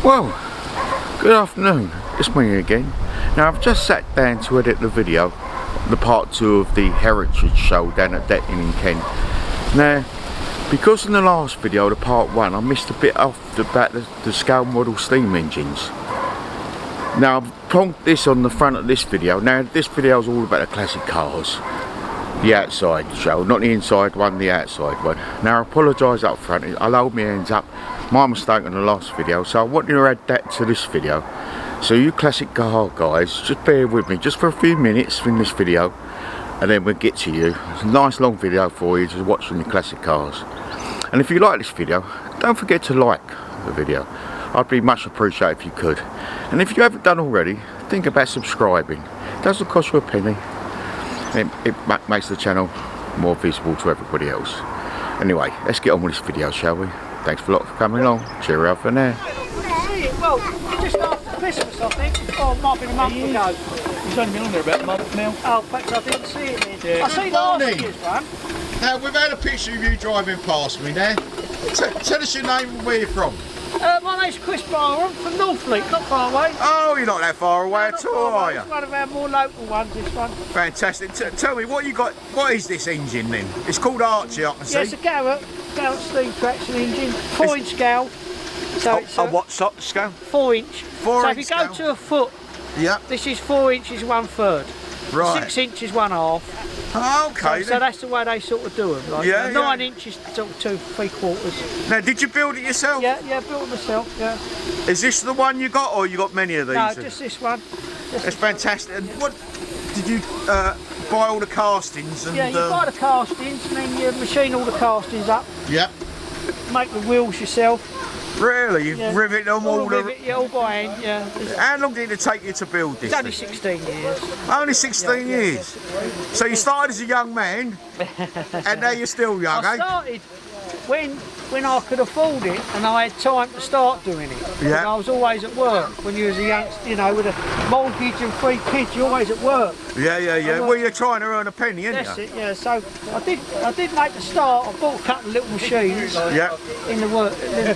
Well, good afternoon, it's me again. Now I've just sat down to edit the video, the part 2 of the Heritage Show down at Detton in Kent. Now, because in the last video, the part 1, I missed a bit off about the scale model steam engines. Now I've plonked this on the front of this video. Now this video is all about the classic cars. The outside show, not the inside one, the outside one. Now I apologise up front, I'll hold my hands up. My mistake on the last video, so I want you to add that to this video. So you classic car guys, just bear with me just for a few minutes in this video, and then we'll get to you. It's a nice long video for you to watch on your classic cars. And if you like this video, don't forget to like the video. I'd be much appreciated if you could. And if you haven't done already, think about subscribing. It doesn't cost you a penny. It makes the channel more visible to everybody else. Anyway, let's get on with this video, shall we? Thanks a lot for coming along. Cheerio for now. Well, just after Christmas, I think. Or it might be a month ago. He's only been on there about a month now. Oh, perhaps I didn't see it then. Yeah. I see last year's one. Now, we've had a picture of you driving past me now. Tell us your name and where you're from. My name's Chris Barham from Northfleet, not far away. Oh, you're not that far away at all, are you? It's one of our more local ones, this one. Fantastic. Tell me, what you got? What is this engine then? It's called Archie, I can see. Yeah, it's a Garrett steam traction engine, 4-inch scale. So it's a what scale? 4-inch. 4-inch So if you go scale. to a foot, Yeah. this is 4 inches 1/3. Right. 6 inches 1/2. Okay. So that's the way they sort of do them. Like, Yeah, 9 yeah. inches sort of 2 3/4. Now, did you build it yourself? Yeah, built it myself. Yeah. Is this the one you got, or you got many of these? No, just this one. That's fantastic. And what did you buy all the castings? And, Yeah, you buy the castings and then you machine all the castings up, Yeah. make the wheels yourself. Really? You've Yeah. riveted them all? All by hand, yeah. How long did it take you to build this? It's only thing? 16 years. Only 16 Yeah, years. So you started as a young man, and now you're still young, I eh? started when I could afford it and I had time to start doing it. Yeah. I was always at work when you was a youngster, you know, with a mortgage and 3 kids, you're always at work. Yeah. Well, you're trying to earn a penny, aren't That's you? it, yeah. So I did make the start. I bought a couple of little machines Yeah. in the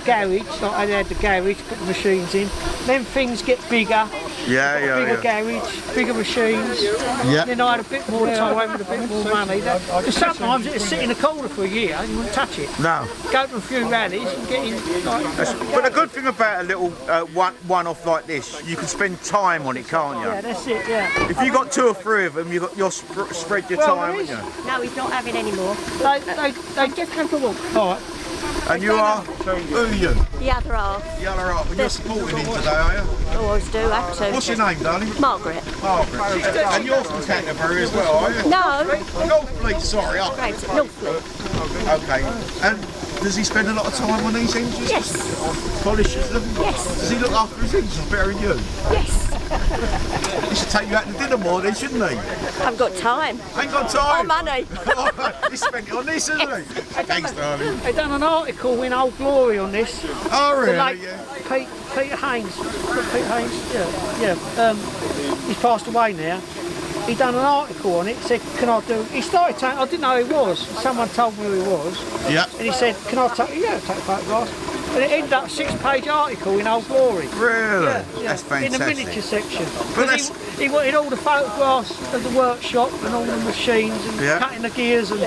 garage. Like I had the garage, put the machines in. Then things get bigger. Bigger garage, bigger machines. Yeah. Then I had a bit more time with a bit more money. Because sometimes it'd sit in the corner for a year and you wouldn't touch it. No. Go to a few rallies and get in. But the good thing about a little one-off like this, you can spend time on it, can't you? Yeah, that's it, yeah. If you got 2 or 3 of them, you'll spread your Well, time, there wouldn't is. you? No, he's not having any more. They just come to walk. All right. And you are? Who are you? The other half. The other half. And you're supporting him today, are you? Always do, have to. What's your name, darling? Margaret. Margaret. And you're from Canterbury as well, are you? No. Northfleet, sorry. Oh, Right, Northfleet. okay. And does he spend a lot of time on these engines? Yes. Polishes them? Yes. Does he look after his engines better than you? Yes. He should take you out to dinner more then, shouldn't he? I've got time. Ain't got Or time. money. He spent it on this, hasn't he? Thanks, darling. They done an article in Old Glory on this. Oh, The really? late Yeah. Peter Haynes. Peter Haynes, yeah. He's passed away now. He done an article on it, said, can I do... He started taking... I didn't know who he was. Someone told me who he was. Yeah. And he said, can I take... Yeah, take photographs. And it ended up a 6-page article in Old Glory. Really? Yeah. That's fantastic. In the miniature section. But Because he wanted all the photographs of the workshop and all the machines and Yeah. cutting the gears and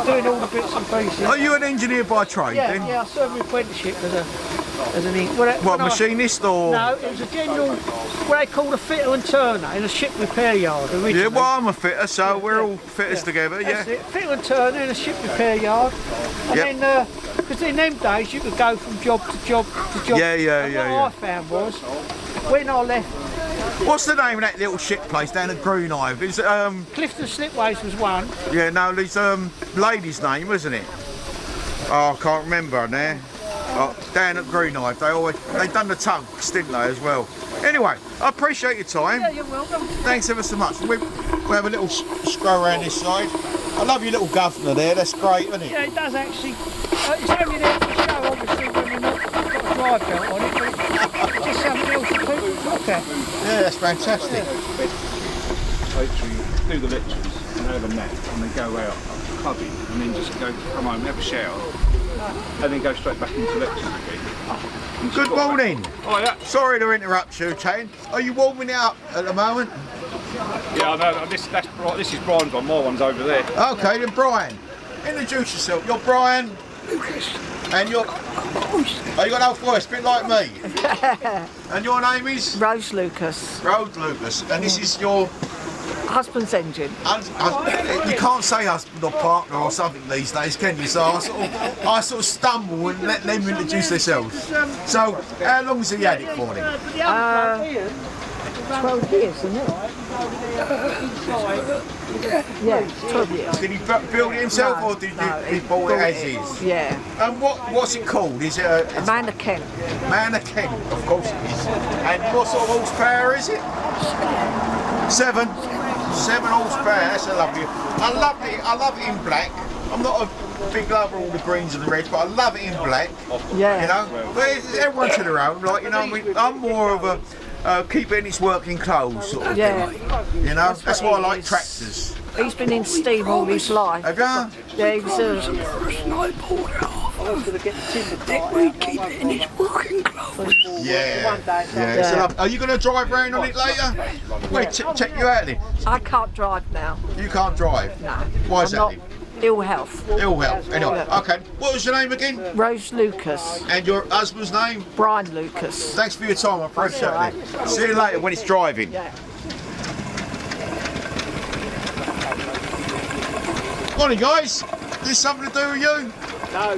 doing all the bits and pieces. Are you an engineer by trade Yeah, then? yeah, I served my apprenticeship as an What, machinist or? No, it was a general, what they called a fitter and turner in a ship repair yard originally. Yeah, well, I'm a fitter, so we're all fitters together, yeah. That's it, fitter and turner in a ship repair yard. And Yep. then, because in them days you could go from job to job to job. Yeah, And what I found was, when I left, What's the name of that little ship place down at Greenhive? Is it, Clifton Slipways was one. yeah, no, there's lady's name, isn't it? Oh, I can't remember now. Oh, down at Greenhive, they done the tugs, didn't they, as well? Anyway, I appreciate your time. Yeah, you're welcome. Thanks ever so much. We'll have a little scroll around this side. I love your little governor there, that's great, isn't it? Yeah, it does actually. It's only there for show, obviously, when we're not got a drive belt on it, but it's just something else for people to look at. Yeah, that's fantastic. Literally do the lectures and have a nap and then go out clubbing and then just come home and have a shower and then go straight back into lectures again. Good morning. Oh, yeah. Sorry to interrupt you, Chan. Are you warming it up at the moment? Yeah, I know. This is Brian's one. My one's over there. Okay, then Brian, introduce yourself. You're Brian. And you're... Oh, you got no voice, a bit like me. And your name is? Rose Lucas, Rose Lucas. And this is your... husband's engine. You can't say husband or partner or something these days, can you? So I sort of stumble and let them introduce themselves. So, how long has he had it for then? 12 years, isn't it? Yeah, 12 years. Did he build it himself No, or did no, he bought it as is? Yeah. And what's it called? Is it a Mannequin. Mannequin? Of course it is. And what sort of horsepower is it? 7 horsepower. That's a lovely. I love it in black. I'm not a big lover of all the greens and the reds, but I love it in black. Yeah. You know, but everyone to their own. Like, you know, I mean, I'm more of a keep it in its working clothes sort of Yeah. thing. You know, that's why I like tractors. He's been in steam all his life. Have you? Yeah, he was First night pulled it off. Then we keep it in its working clothes. Yeah. It's a are you going to drive around on it later? Wait, check you out then. I can't drive now. You can't drive. No. Why is I'm that? not ill health. Ill health. Anyway, okay. What was your name again? Rose Lucas, And your husband's name? Brian Lucas. Thanks for your time. I appreciate That's it. See you later when it's driving. Yeah. Morning, guys. Is this something to do with you? No.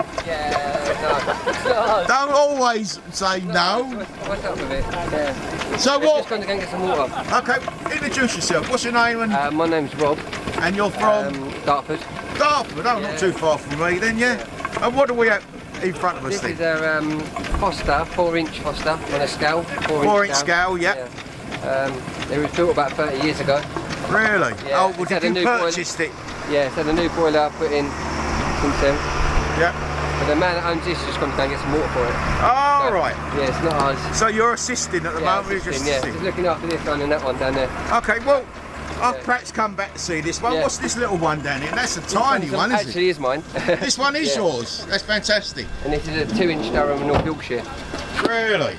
Don't always say no. What's up with it? Yeah. So Just what? going to go and get some water. Okay, introduce yourself. What's your name My name's Rob, and you're from Dartford. Dartford? Oh, not too far from me then, yeah. And what do we have in front of us This then? is a Foster, 4-inch Foster on a scale. 4-inch scale, yeah. It was built about 30 years ago. Really? Yeah, Oh, well, it's had did a you new boiler. purchase it? Yeah, it's had a new boiler put in since then. Yeah. But the man that owns this just going to go and get some water for it. Oh, right. Yeah, it's not ours. So you're assisting at the moment? You're just just assisting. looking after this one and that one down there. Okay, well, I'll perhaps come back to see this one. Yeah. What's this little one down here? That's a tiny one, isn't Actually is mine. it? This one is Yeah. yours. That's fantastic. And this is a 2-inch Durham North Yorkshire. Really?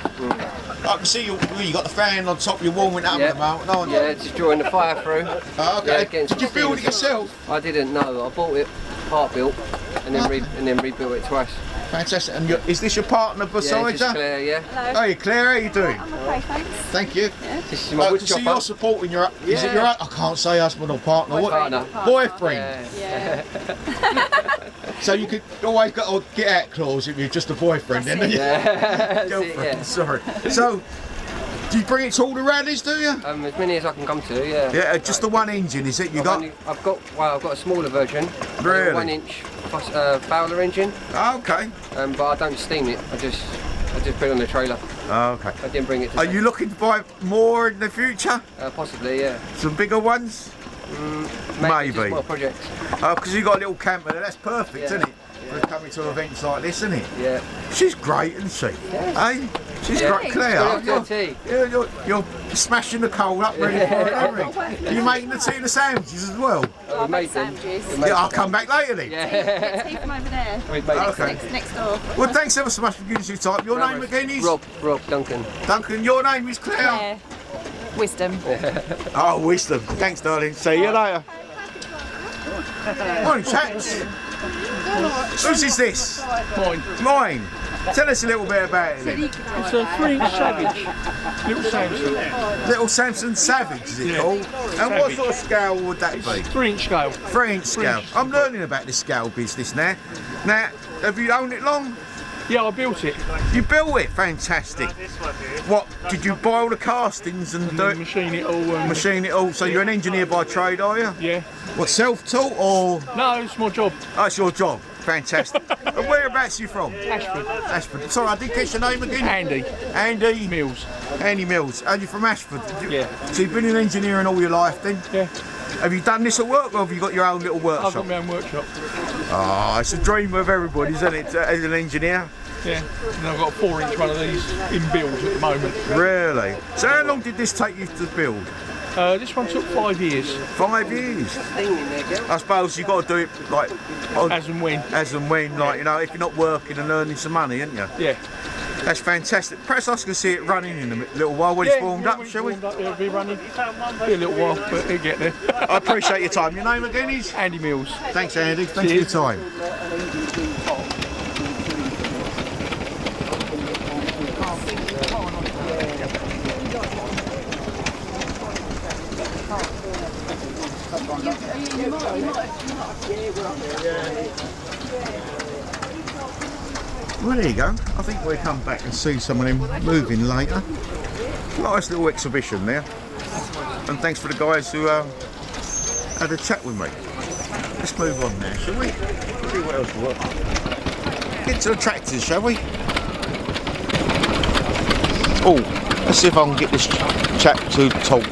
I can see you got the fan on top, you're warming it up at the moment, aren't you? Yeah, just drawing the fire through. Oh, okay. Yeah, getting Did you some build it steam. yourself? I didn't know. I bought it part built and then rebuilt it twice. Fantastic. And is this your partner Yeah, beside just you? Claire, yeah. Hey Claire, how you doing? I'm okay, thanks. Thank you. This is my wood So chopper. you're supporting your, is it your, I can't say husband or partner, what? Partner. Boyfriend. Yeah. So you could always get a get out clause if you're just a boyfriend, then, don't you? That's it, Girlfriend, yeah. sorry. So, do you bring it to all the rallies, do you? As many as I can come to, yeah. Yeah, just the one engine, is it? You got? I've got a smaller version. Really? 1-inch Fowler engine, Okay. but I don't steam it. I just put it on the trailer. Okay. I didn't bring it to Are you looking to buy more in the future? possibly, yeah. Some bigger ones? Maybe. Maybe. Just more projects. Oh, because you got a little camper there. That's perfect, Yeah. isn't it? For coming to events like this, isn't it? Yeah. She's great, isn't she? Hey, she's Yeah. great, Claire. Got a tea. You're smashing the coal up ready for it, aren't you? Are you making the tea and the sandwiches as well? We made them. Sandwiches. We made Yeah, I'll them. come back later then. Yeah. Tea from over there. We made them. Okay. Next door. Well, thanks ever so much for giving us your time. Your name again is? Rob Duncan. Duncan, your name is Claire? Yeah. Wisdom. Oh, wisdom. Thanks, darling. See you later. Morning, chaps. Whose is this? Mine. Tell us a little bit about it then. It's a 3-inch Savage. Little Samson. Little Samson Savage, is it called? And what sort of scale would that be? 3-inch scale. 3-inch scale. I'm learning about this scale business now. Now, have you owned it long? Yeah, I built it. You built it? Fantastic. What, did you buy all the castings and do it? Machine it all. Machine it all? So you're an engineer by trade, are you? Yeah. What, self-taught or? No, it's my job. Oh, it's your job. Fantastic. And whereabouts are you from? Ashford. Ashford. Sorry, I didn't catch your name again. Andy Andy Mills. Andy Mills. And you're from Ashford? Yeah. So you've been in engineering all your life then? Yeah. Have you done this at work or have you got your own little I've workshop? got my own workshop. Oh, it's a dream of everybody, isn't it, as an engineer? Yeah. And I've got a 4-inch one of these in build at the moment. Really? So how long did this take you to build? This one took 5 years. 5 years? Thing in there, girl. I suppose you've got to do it like As and when. like, you know, if you're not working and earning some money, ain't you? Yeah. That's fantastic. Perhaps I can see it running in a little while when it's warmed up, shall we? It'll be running. Be a little while, but it'll get there. I appreciate your time. Your name again is? Andy Mills. Thanks, Andy. Thanks for your time. Well, there you go. I think we'll come back and see some of them moving later. Nice little exhibition there. And thanks for the guys who had a chat with me. Let's move on now, shall we? See what else we got. Get to the tractors, shall we? Oh, let's see if I can get this chap to talk.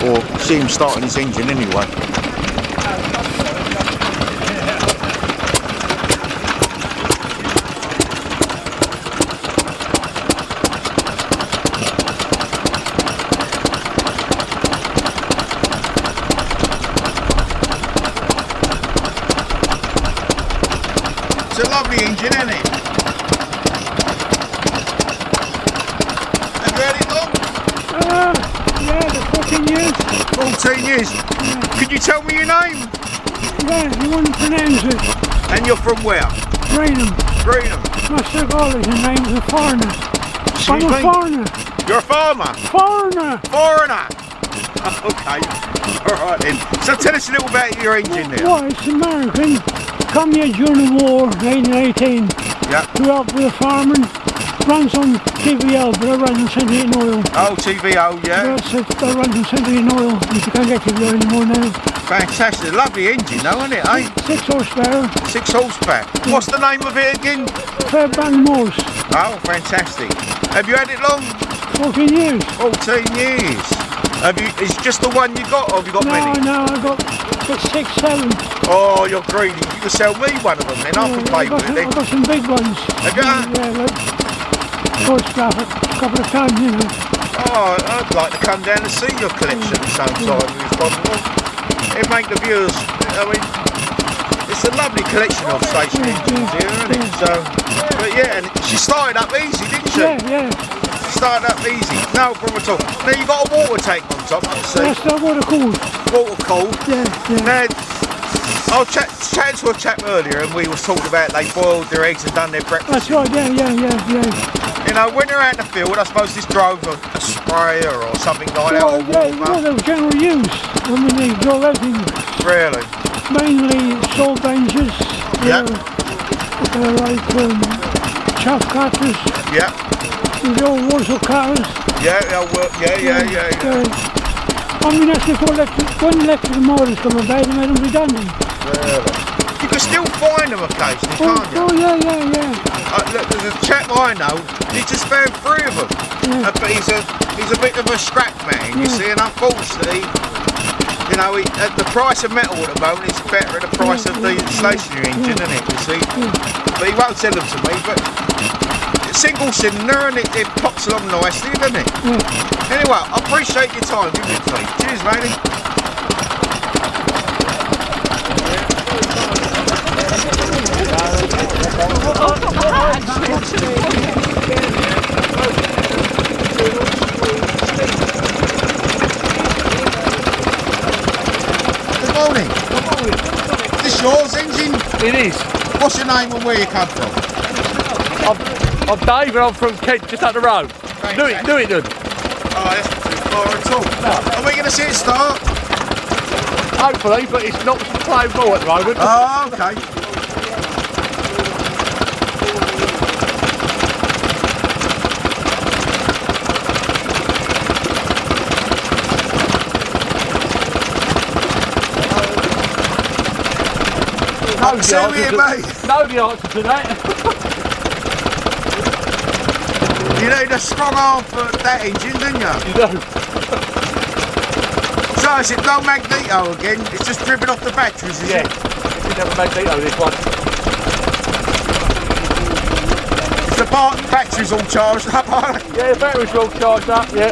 Or see him starting his engine anyway. It's a lovely engine, isn't it? Have you had it long? Yeah, the 14 years. 14 years. Could you tell me your name? Yeah, you wouldn't pronounce it. And you're from where? Greenham. Greenham. Mr. Golly, his name's a foreigner. Excuse I'm me? a foreigner. You're a farmer? Foreigner. Foreigner? Okay. Alright then. So tell us a little about your engine there. Well, it's American. Come here during the war, 1918. Yeah. Grew up with a farming. Runs on TVO, but I run on Centurion Oil. Oh, TVO, yeah. I run on Centurion Oil, which you can't get TVO anymore now. Fantastic. Lovely engine though, isn't it, eh? 6 horsepower. 6 horsepower. What's the name of it again? Fairbank Morse. Oh, fantastic. Have you had it long? 14 years. 14 years. Have you? Is it just the one you got, or have you got many? No, I got 6, 7. Oh, you're greedy. You can sell me one of them then. I can play with it I then. got some big ones. Have you? Yeah, like photograph a couple of times, you know. Oh, I'd like to come down and see your collection sometime if possible. It'd make the viewers, I mean, it's a lovely collection of station engines here, isn't it? So, but yeah, and she started up easy, didn't she? Yeah. She started up easy, no problem at all. Now you've got a water tank on top, I see. That's the water cooled. Water cooled. Yeah. Now, I was chatting to a chap earlier and we was talking about they boiled their eggs and done their breakfast. That's right, yeah. You know, when they're out in the field, I suppose this drove a sprayer or something like that. Or Yeah, they were general use. I mean, they drove everything. Really? Mainly saw benches. Yeah. They're like chaff cutters. Yeah. The old Warsaw cars. Yeah. I mean, that's before when electric motors come about, they made them redundant. Really? You can still find them occasionally, can't you? Oh, yeah. Look, there's a chap I know, he just found 3 of them. Yeah. But he's a bit of a scrap man, you see, and unfortunately, you know, at the price of metal at the moment, it's better at the price of the stationary engine, isn't it, you see? But he won't sell them to me, but it's single cylinder and it pops along nicely, doesn't it? Anyway, I appreciate your time, give me a treat. Cheers, matey. Good morning. Is this yours engine? It is. What's your name and where you come from? I'm Dave and I'm from Kent, just up the road. Newington. Oh, that's not too far at all. Are we going to see it start? Hopefully, but it's not playing ball at the moment. Oh, okay. See me, mate. Know the answer to that. You need a strong arm for that engine, didn't you? You do. So is it no magneto again? It's just driven off the batteries, is Yeah. it? Didn't have a magneto this one. Is the batteries all charged up, are they? Yeah, the battery's all charged up, yeah.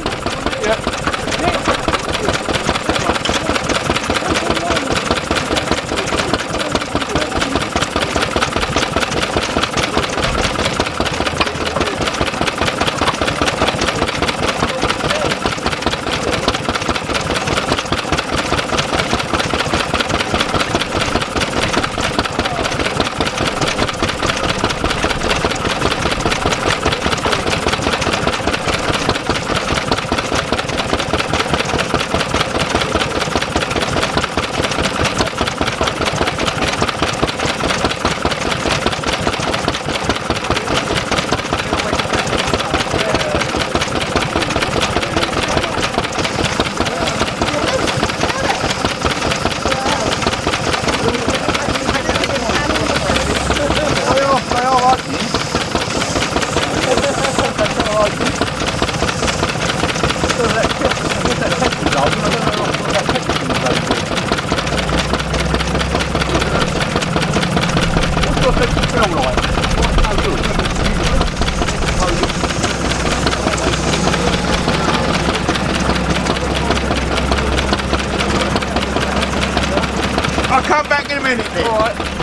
minute then. All right.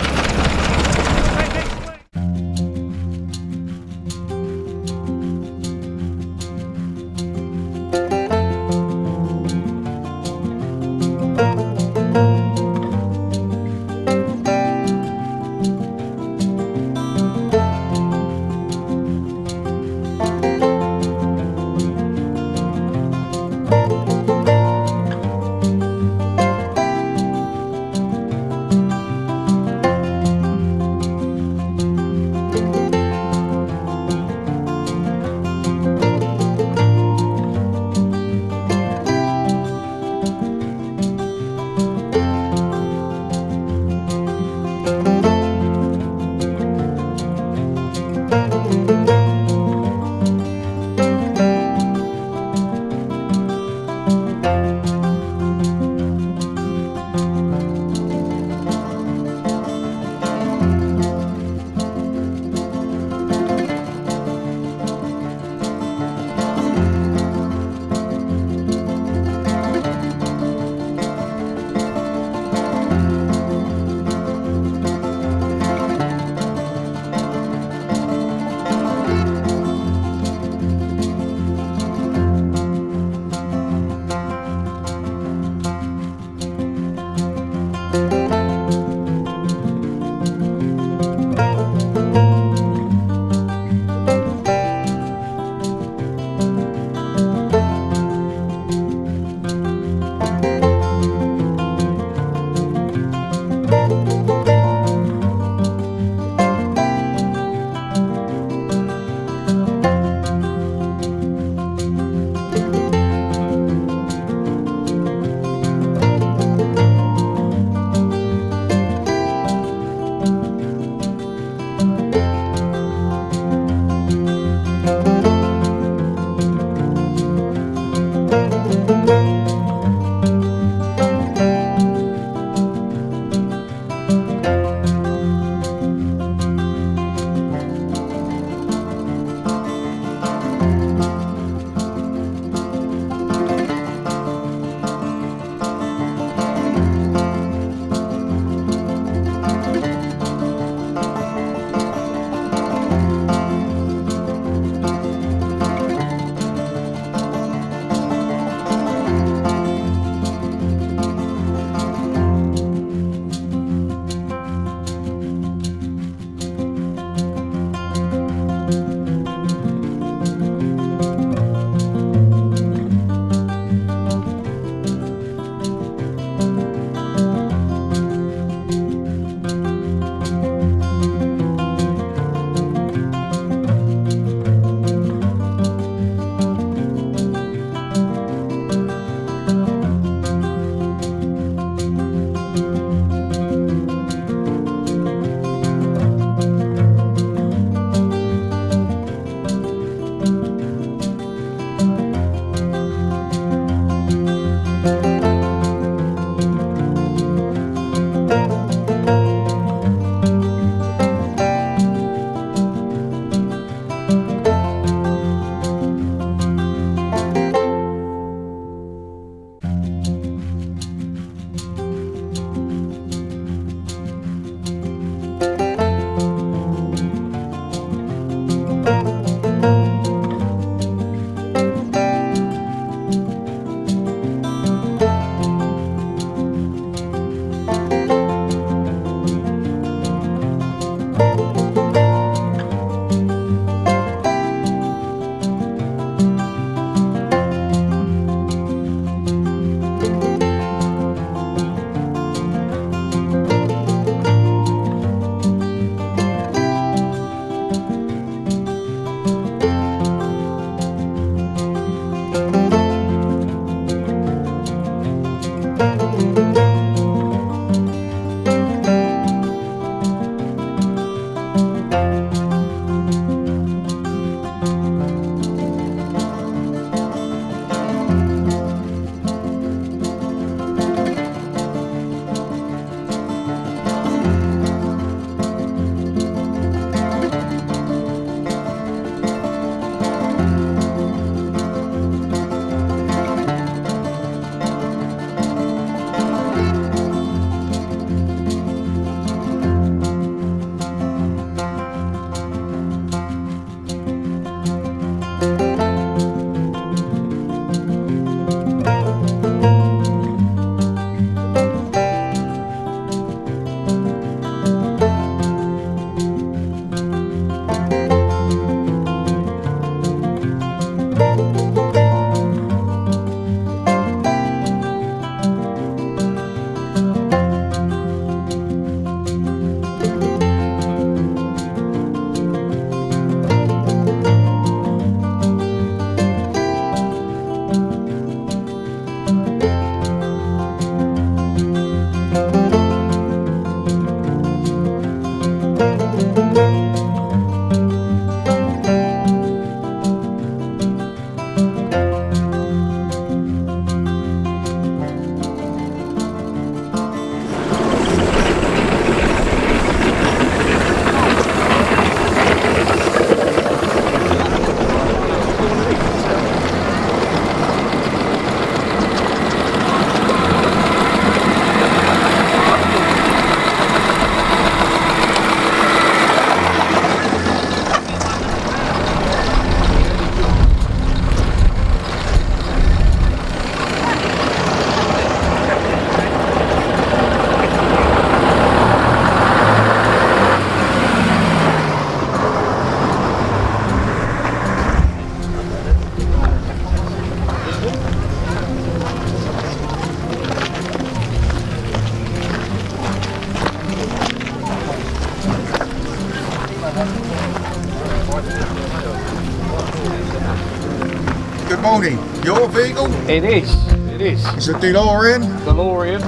Good morning. Your vehicle? It is. It is. It's a DeLorean. DeLorean.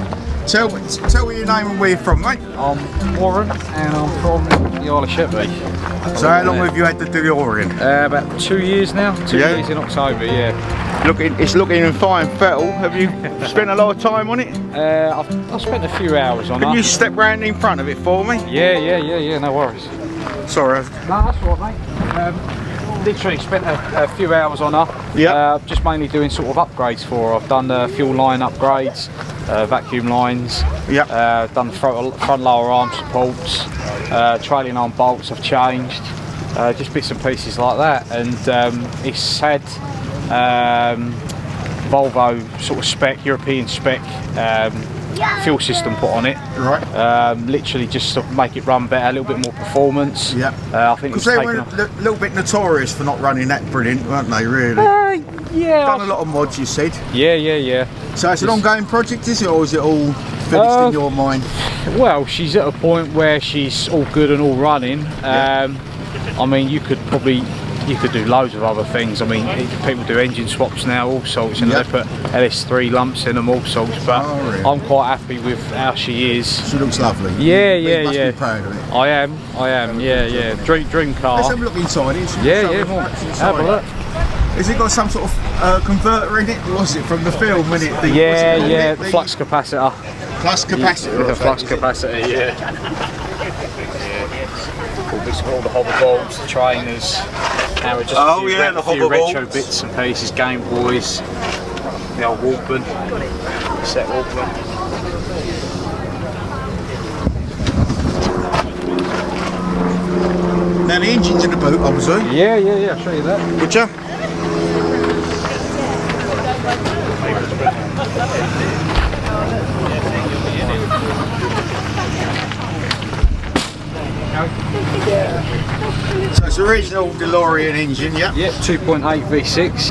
Tell me your name and where you're from, mate. I'm Warren and I'm from the Isle of Sheppey. So how long have you had the DeLorean? About 2 years now. 2 Yeah. years in October, yeah. It's looking in fine fettle. Have you spent a lot of time on it? I've spent a few hours on Can it. you step round in front of it for me? Yeah, no worries. Sorry. No, that's all right, mate. Literally spent a few hours on her. Yeah. Just mainly doing sort of upgrades for her. I've done fuel line upgrades, vacuum lines. Yeah. Done front lower arm supports, trailing arm bolts I've changed. Just bits and pieces like that. And it's had Volvo sort of spec, European spec fuel system put on it. Right. Literally just to make it run better, a little bit more performance. Yeah. I think Because it's they were a little bit notorious for not running that brilliant, weren't they, really? yeah. Done a lot of mods, you said. Yeah. So it's an ongoing project, is it, or is it all finished in your mind? Well, she's at a point where she's all good and all running. I mean, you could do loads of other things. I mean, people do engine swaps now, all sorts, and they put LS3 lumps in them, all sorts. But really? I'm quite happy with how she is. She looks lovely. Yeah. You must be proud of it. I am. Yeah. Dream car. Let's have a look inside it. Have a look. Has it got some sort of converter in it? Was it from the film? When it? The flux capacitor. Flux capacitor. The flux capacitor, yeah. All the hover bulbs, the trainers. Now we're just a few retro bits and pieces, Game Boys, the old Walkman, set Walkman. Now the engine's in the boot, obviously. Yeah, I'll show you that. Would you? So it's original DeLorean engine, yeah? Yeah, 2.8 V6.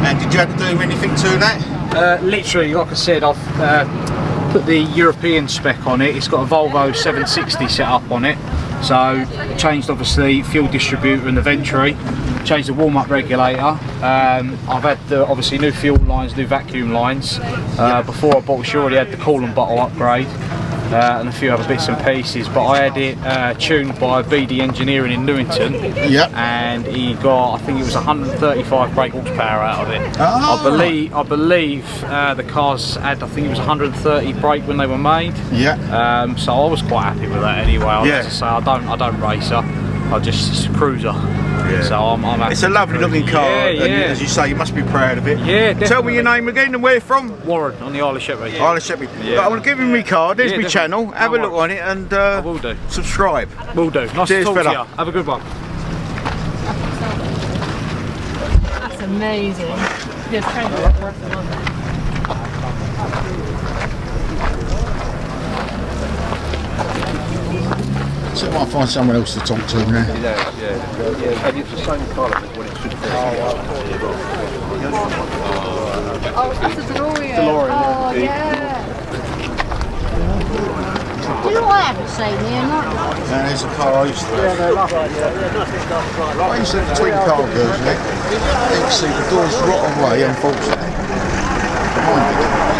And did you have to do anything to that? Literally, like I said, I've put the European spec on it. It's got a Volvo 760 set up on it. So changed obviously fuel distributor and the venturi, changed the warm-up regulator. I've had obviously new fuel lines, new vacuum lines. Before I bought, she already had the coolant bottle upgrade. And a few other bits and pieces, but I had it tuned by BD Engineering in Newington, and he got, I think it was 135 brake horsepower out of it. I believe the cars had, I think it was 130 brake when they were made. So I was quite happy with that anyway. I have to say, I don't race her, I just cruise her. So I'm happy. It's a lovely looking car, and as you say, you must be proud of it. Tell me your name again and where you're from. Warren, on the Isle of Sheppey. Isle of Sheppey. I want to give you my card, there's my channel, have a look on it and I will do. Subscribe. Will do. Nice Cheers, to talk fella. to you. Have a good one. That's amazing. So I might find someone else to talk to now. And it's the same colour as what it should be. Oh, that's a DeLorean. Oh, yeah. Do you know what I haven't seen here? Not Now there's a car I used to have. I used to have the twin car girls in it. You can see the doors rot away, unfortunately.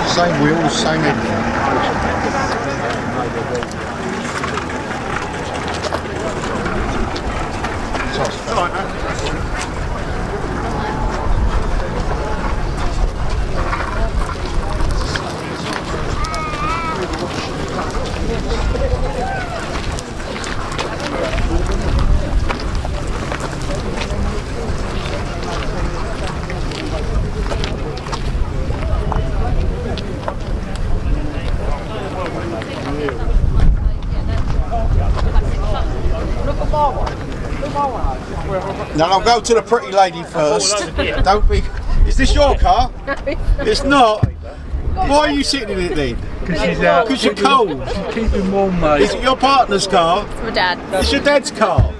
Same wheels, same everything. Now I'll go to the pretty lady first. Don't be. Is this your car? It's not. Why are you sitting in it then? Because you're cold. Keep him warm, mate. Is it your partner's car? My dad. It's your dad's car.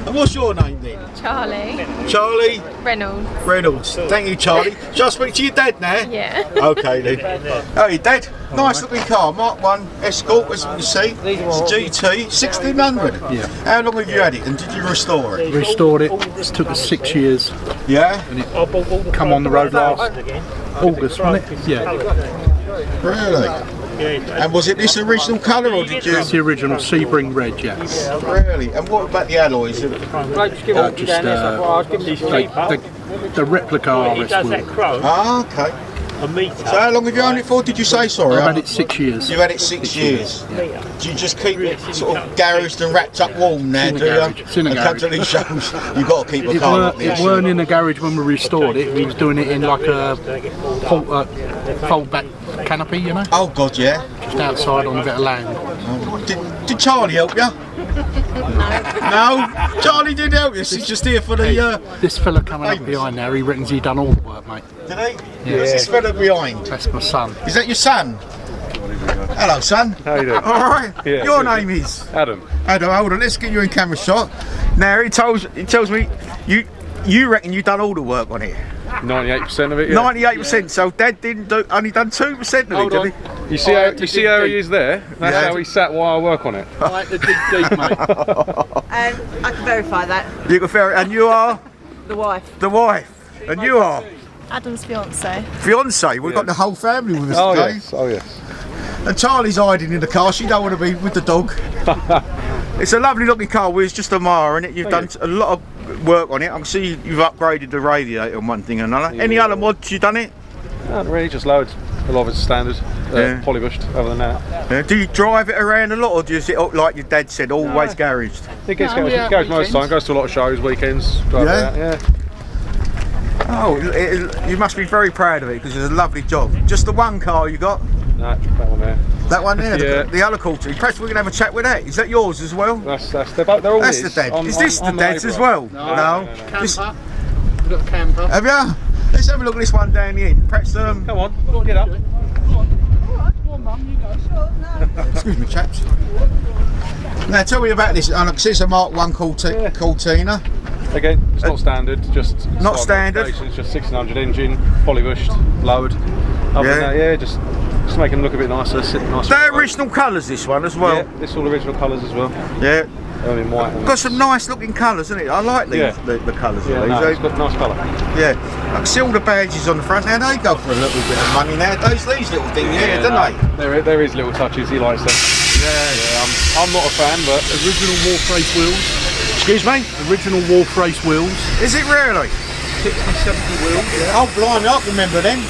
And what's your name then? Charlie. Charlie Reynolds. Thank you, Charlie. Shall I speak to your dad now? Yeah. Okay then. Hey Dad, nice looking car, Mark 1 Escort, as you can see. It's a GT 1600. Yeah. How long have you had it and did you restore it? Restored it. It took us 6 years. Yeah? And it come on the road last August, wasn't it? Yeah. Really? And was it this original colour or did you? It's the original Sebring red, yeah. Really? And what about the alloys? The replica RS wheel. Ah, okay. So how long have you owned it for, did you say? Sorry. I've had it 6 years. You've had it 6 years. Do you just keep it sort of garaged and wrapped up warm now, do you? It's in a and come to these shows, you've got to keep a car like this. It weren't in a garage when we restored it. We was doing it in like a fold back canopy, you know? Oh God, yeah. Just outside on a bit of land. Did Charlie help you? No, Charlie didn't help you. He's just here for the. This fella coming up behind there, he reckons he done all the work, mate. Did he? Yeah. Who's this fella behind? That's my son. Is that your son? Hello, son. How you doing? All right. Yeah, your good. name is Adam. Adam. Hold on. Let's get you in camera shot. Now he tells me you reckon you done all the work on it. 98% of it. Yeah. 98%. So Dad didn't do. Only done 2% of it, did he? You see how he is there? That's how he sat while I work on it. I like to dig deep, mate. I can verify that. You can fair. And you are The wife. the wife. And you are Adam's fiance. fiance. We've got the whole family with us Oh today. yes. Oh yes. And Charlie's hiding in the car. She don't want to be with the dog. It's a lovely looking car. We're just admiring it. You've done a lot of work on it. I can see you've upgraded the radiator and one thing and another. Any other mods you done it? Not really, just loads. A lot of it's standard. Yeah. Polybushed. Other than that, Do you drive it around a lot, or do you sit like your dad said, always garaged? it gets No, yeah, goes most of the weekends. time. Goes to a lot of shows, weekends. Drive Yeah? it out, yeah. Oh, you must be very proud of it because it's a lovely job. Just the one car you got? No, that one there. That one there, Yeah. the other quarter. Perhaps we can have a chat with that. Is that yours as well? They're all That's his. the dad. I'm- Is this I'm the dad's labourer. as well? No. This- Camper. We've got a camper. have you? Let's have a look at this one down the end. Perhaps Come on, get up. excuse me, chaps. Now tell me about this. I can see it's a Mark 1 Cortina. Again, it's not standard. Just Not slight standard? modifications, Just 1600 engine, polybushed, load. Other than that, yeah, just make them look a bit nicer. Sit nicer. They're original colours, this one as well. Yeah, it's all original colours as well. Yeah. In white. And Got some nice looking colours, isn't it? I like these, Yeah. the colours yeah, of no, these. it's got a nice colour. Yeah. I can see all the badges on the front. Now they go for a little bit of money nowadays, these little things here, don't they? There is little touches. He likes them. Yeah, I'm not a fan, but Original Wharf Race wheels. Excuse me? Original Wharf Race wheels. Is it really? 60, 70 wheels. Oh, blimey, I can remember them.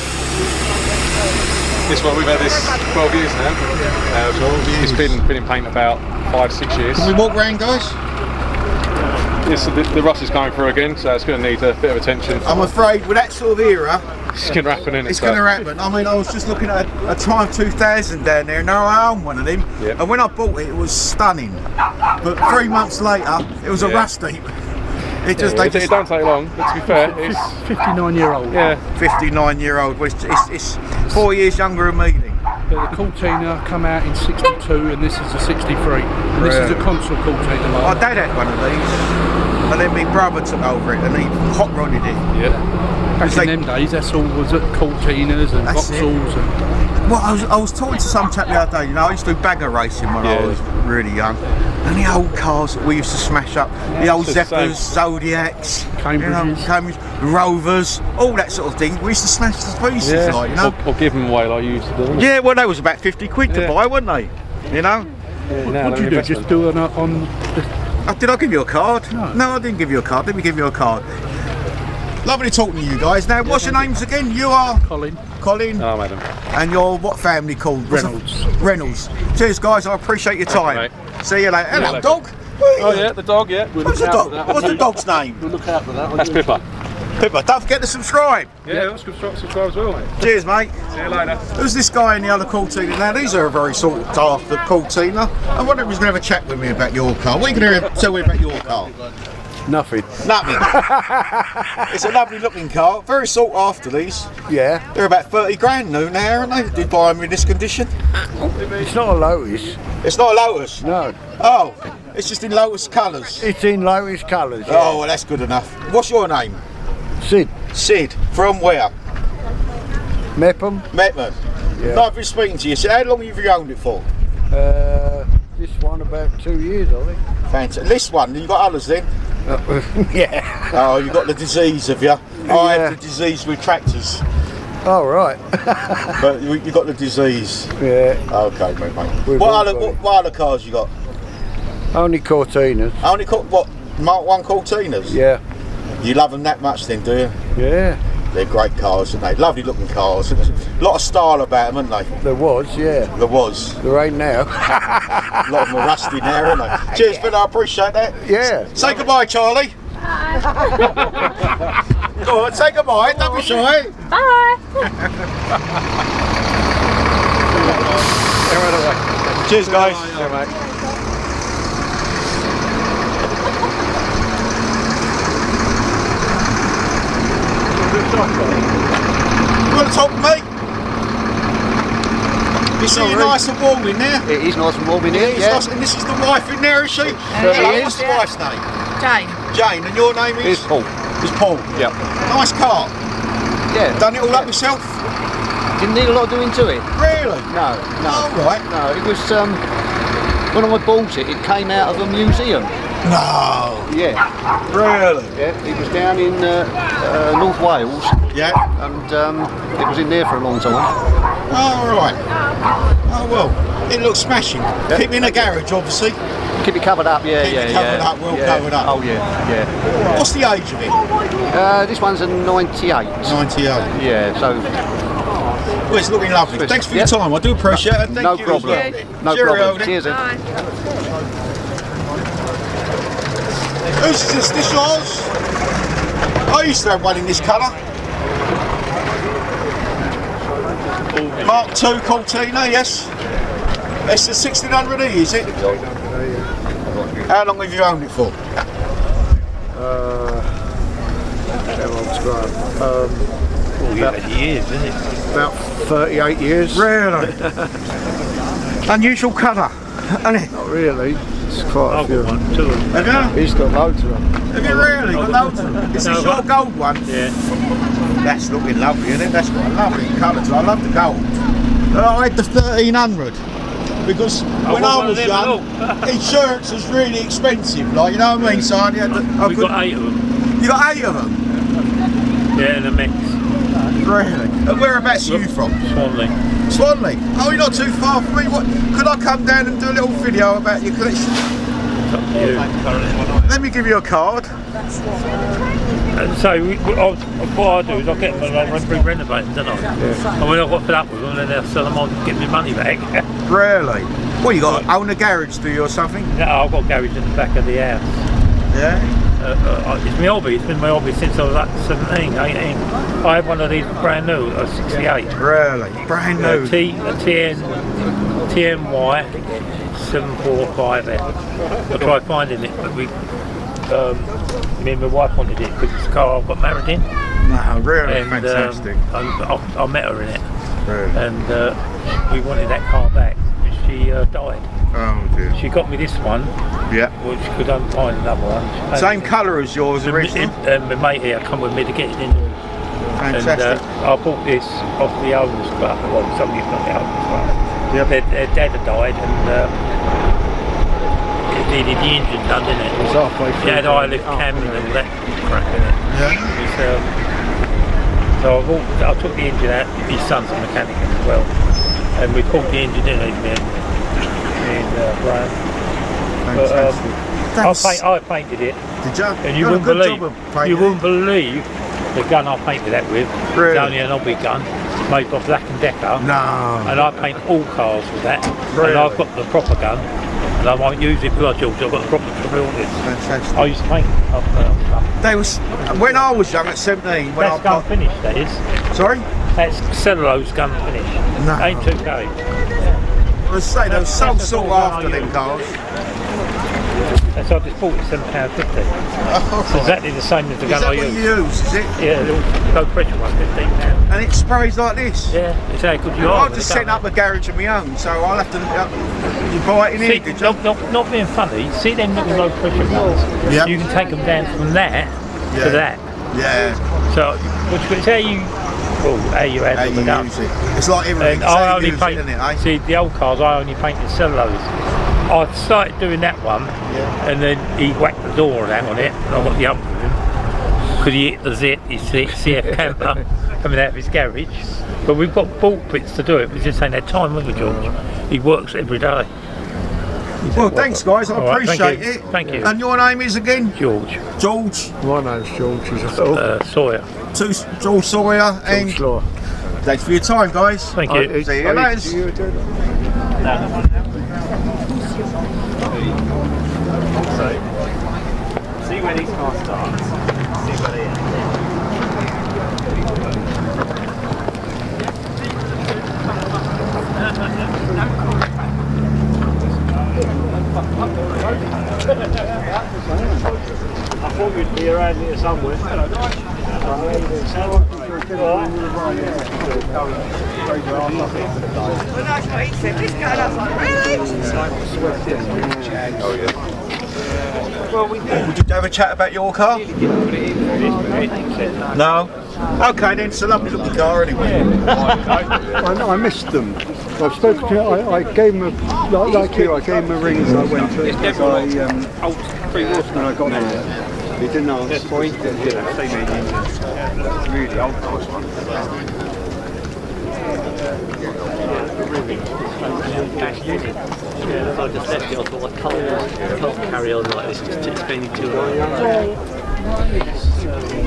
this one we've had this 12 years now. It's been in paint about 5-6 years. Can we walk round, guys? The rust is coming through again, so it's going to need a bit of attention. I'm afraid with that sort of era, It's going to happen, isn't it? it's going to happen. I mean, I was just looking at a Time 2000 down there, and I own one of them. Yep. And when I bought it, it was stunning. But 3 months later, it was a Yeah. rust heap. It just, It don't take long, but to be fair, it's 59-year-old. yeah. 59-year-old. Well, it's 4 years younger than me then. But the Cortina come out in 62 and this is a 63. And this is a console Cortina. My dad had one of these, and then my brother took over it, and he hot rodded it. Yeah. Back It's like- in them days, that's all was at Cortinas and That's it. Vauxhalls. And Well, I was talking to some chap the other day. You know, I used to do bagger racing when I Yeah. was really young, and the old cars that we used to smash up, the old It's the Zephyrs, Zodiacs, Cambridges. Cambridge, Rovers, all that sort of thing. We used to smash the pieces, like, you know. Or give them away like you used to do. Yeah, well, they was about 50 quid to Yeah. buy, weren't they? You know. what do you do? Just do it on the Did I give you a card? No, I didn't give you a card. Let me give you a card. Lovely talking to you guys. Now, what's your names again? You are Colin. Colin, Oh, madam. and you're what family called? Reynolds. Reynolds. Cheers, guys. I appreciate your time. mate. See you later. Hello, later. dog. Oh yeah, the dog. Yeah. What's the dog? What's the dog's name? We'll look out for that one. That's Pippa. Pippa. Don't forget to subscribe. Yeah, that's subscribe as well, mate. Cheers, mate. See you later. Who's this guy in the other Cortina? Now, these are a very sought after Cortina. I wonder if he's going to have a chat with me about your car. What are you going to tell me about your car? Nothing. Nothing. It's a lovely looking car. Very sought after, these. Yeah, They're about 30 grand new now, aren't they? Did you buy them in this condition? it's not a Lotus. It's not a Lotus. No. Oh, It's just in Lotus colours. It's in Lotus colours. Yeah. Oh, well, that's good enough. What's your name? Sid. Sid. From where? Mepham. Mepham. Yeah. No, I've been speaking to you. So how long have you owned it for? This one about 2 years, I think. Fantastic. This one, you got others then? Yeah. Oh, you got the disease, have you? I had the disease with tractors. Oh, right. But you got the disease. Yeah. Okay, mate. What other cars you got? Only Cortinas. Only what? Mark 1 Cortinas? Yeah. You love them that much then, do you? Yeah. They're great cars, aren't they? Lovely looking cars. A lot of style about them, aren't they? There was, yeah. There was. There ain't now. A lot of them are rusty now, aren't they? Cheers, Phil, I appreciate that. Yeah. Say goodbye, Charlie. Go on, say goodbye, don't be shy. Bye. Cheers, guys. Yeah, mate. You want to talk to me? You see you're nice and warm in there? It is nice and warm in here, It's yeah. nice, and this is the wife in there, is she? Certainly What's is. the wife's name? Jane. Jane, and your name is? It's Paul. It's Paul. Yep. Nice car. Yeah. Done it all up yourself? Didn't need a lot doing to it. Really? No, no. Oh, right. No, it was, when I bought it, it came out of a museum. No. Yeah. Really? Yeah, it was down in North Wales. Yeah. And it was in there for a long time. Oh, right. Oh, well, it looks smashing. Yeah. Keep it in a garage, obviously. Keep it covered up, yeah, Keep yeah, it covered yeah. up, well yeah. covered up. Oh, yeah, yeah. What's the age of it? This one's a 98. 98. Yeah, so... Well, it's looking lovely. Thanks for your time. I do appreciate it. Thank no you problem. as well. No Cheerio problem. then. Cheers, then. Who's this? This yours? I used to have one in this colour. Mark II Cortina, yes. It's the 1600E, is it? How long have you owned it for? About years, isn't it? About 38 years. Really? Unusual colour, isn't it? Not really. It's quite a few. Have you? He's got loads of them. Have you really got loads of them? Is this your gold one? Yeah. That's looking lovely, isn't it? That's quite lovely colour. I love the gold. I had the 1300 because when I was young, insurance was really expensive. Like, you know what I mean? So I had We've got 8 of them. You got 8 of them? Yeah, in a mix. Really? And whereabouts are you from? Swanley. Swanley? Oh, you're not too far from me. What? Could I come down and do a little video about your collection? It's up to you. Let me give you a card. So what I do is I get them and I re-renovate them, don't I? Yeah. And when I've got fed up with them, then I'll sell them on and get my money back. Really? Well, you got own a garage, do you, or something? Yeah, I've got a garage in the back of the house. Yeah? It's my hobby. It's been my hobby since I was like 17, 18. I had one of these brand new, a 68. Really? Brand new? A TNY 745F. I tried finding it, but me and my wife wanted it because it's the car I got married in. No, really? And, fantastic. I met her in it. Really? And we wanted that car back, but she died. Oh dear. She got me this one. Yeah. Which could find another one. Same colour as yours originally? My mate here come with me to get it in. Fantastic. And I bought this off the owner's club. Well, somebody from the owner's club. Yep. Their dad had died and it needed the engine done, didn't it? It was halfway through. It had eye-lift cam and all that crap in it. Yeah. So I took the engine out. His son's a mechanic as well. And we pulled the engine in and Brian. Fantastic. I painted it. Did you? And you wouldn't believe the gun I painted that with. Really? It's only an hobby gun made by Black & Decker. No. And I paint all cars with that. Really? And I've got the proper gun. And I won't use it because I've got the proper to build this. Fantastic. I used to paint They was when I was young at 17. When that's gun finish, that is. Sorry? That's cellulose gun finish. No. Ain't 2K. I say they were so sought after them cars. And so I just bought it £7.50. It's exactly the same as the gun I Is that what use. you use, is it? Yeah, the low pressure one, £15. And it sprays like this? Yeah, it's how good you are. I've just set up a garage of my own, so I'll have to... you buy it in here, did you? Not being funny, see them little low pressure ones? Yep. You can take them down from that to that. Yeah. So, which is how you... Well, how you handle the gun. Use it. It's like everything. And I only use paint, it, isn't it, eh? see the old cars I only painted cellulose. I started doing that one and then he whacked the door down on it and I got the up with him because he hit the CF camper coming out of his garage. But we've got bought bits to do it, we just ain't had time, have we, George? He works every day. Well, thanks guys, I appreciate it. Thank you. And your name is again? George. George? My name's George. Sawyer. George Sawyer and... George Thanks for your time, guys. Thank you. See you later. See where these cars start. See where they end. I thought you'd be around here somewhere. Would you have a chat about your car? No? Okay then, it's a lovely looking car anyway. I missed them. I've spoken to I gave them a, like you, I gave them a ring as I went to it. When I got there. He didn't answer. Really old nice one. I just left it. I thought I can't carry on like this. It's spending too long.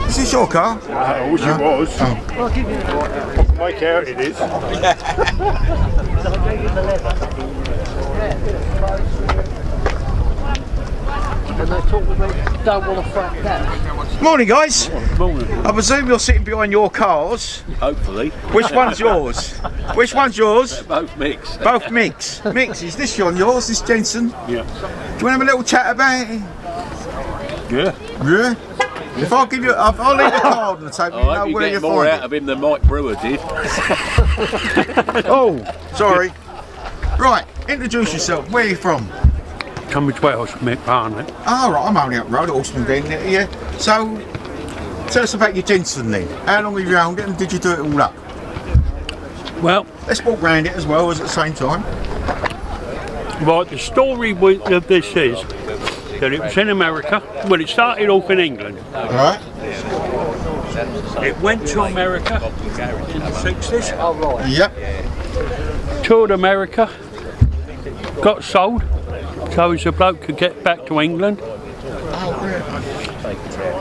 Is this your car? I wish it was. I can make out it is. And they talk about don't want to frack that. Morning guys. Morning. I presume you're sitting behind your cars. Hopefully. Which one's yours? Which one's yours? Both mixed. Both mix. Mix, is this one yours, this Jensen? Yeah. Do you want to have a little chat about it? Yeah. Yeah? If I give you, I'll leave a card on the table, you know You where you get more find out of him than Mike Brewer did. Oh, sorry. Right, introduce yourself. Where are you from? Tunbridge Wells, Mick Barnett. Oh, right, I'm only up the road, Horseman Den, yeah. So, tell us about your Jensen then. How long have you owned it and did you do it all up? Well, let's walk round it as well as at the same time. Right, the story of this is that it was in America. Well, it started off in England. Right. It went to America in the 60s. Yep. Toured America, got sold, so as a bloke could get back to England.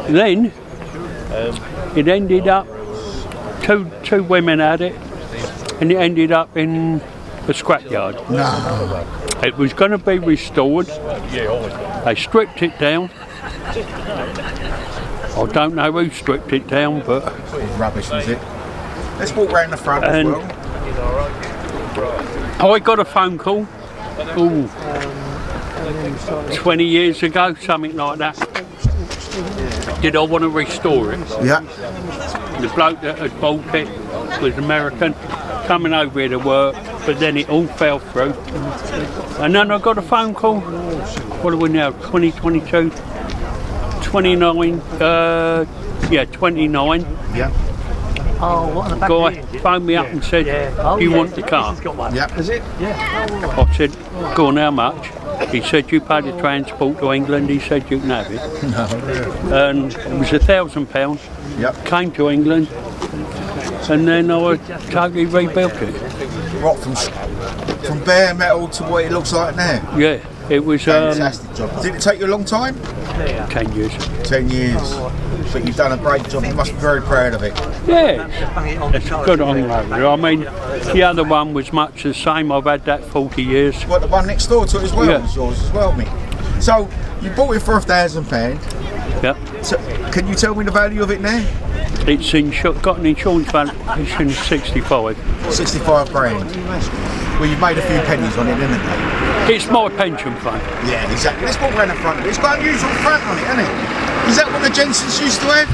Then it ended up, two women had it, and it ended up in a scrapyard. No. It was going to be restored. They stripped it down. I don't know who stripped it down, but rubbish was it. Let's walk round the front as well. I got a phone call 20 years ago, something like that. Did I want to restore it? Yeah. The bloke that had bought it was American, coming over here to work, but then it all fell through. And then I got a phone call, what are we now, 2022? 29, 29. Yeah. Oh, what on the back Guy of the phoned me up and said, do you want the car? Yeah. Is it? Yeah. I said, go on, how much? He said, you pay the transport to England. He said, you can have it. No. And it was £1,000. Yep. Came to England, and then I totally rebuilt it. What, from bare metal to what it looks like now? Yeah, it was fantastic job. Did it take you a long time? 10 years. 10 years. But you've done a great job. You must be very proud of it. Yeah, it's a good on road. I mean, the other one was much the same. I've had that 40 years. What, the one next door to it as well? Yeah. Was yours as well, mate. So you bought it for £1,000. Yep. So, can you tell me the value of it now? It's got an insurance valuation of 65. 65 grand. Well, you've made a few pennies on it, haven't you? It's my pension fund. Yeah, exactly. Let's walk around the front of it. It's got an unusual front on it, hasn't it? Is that what the Jensens used to have?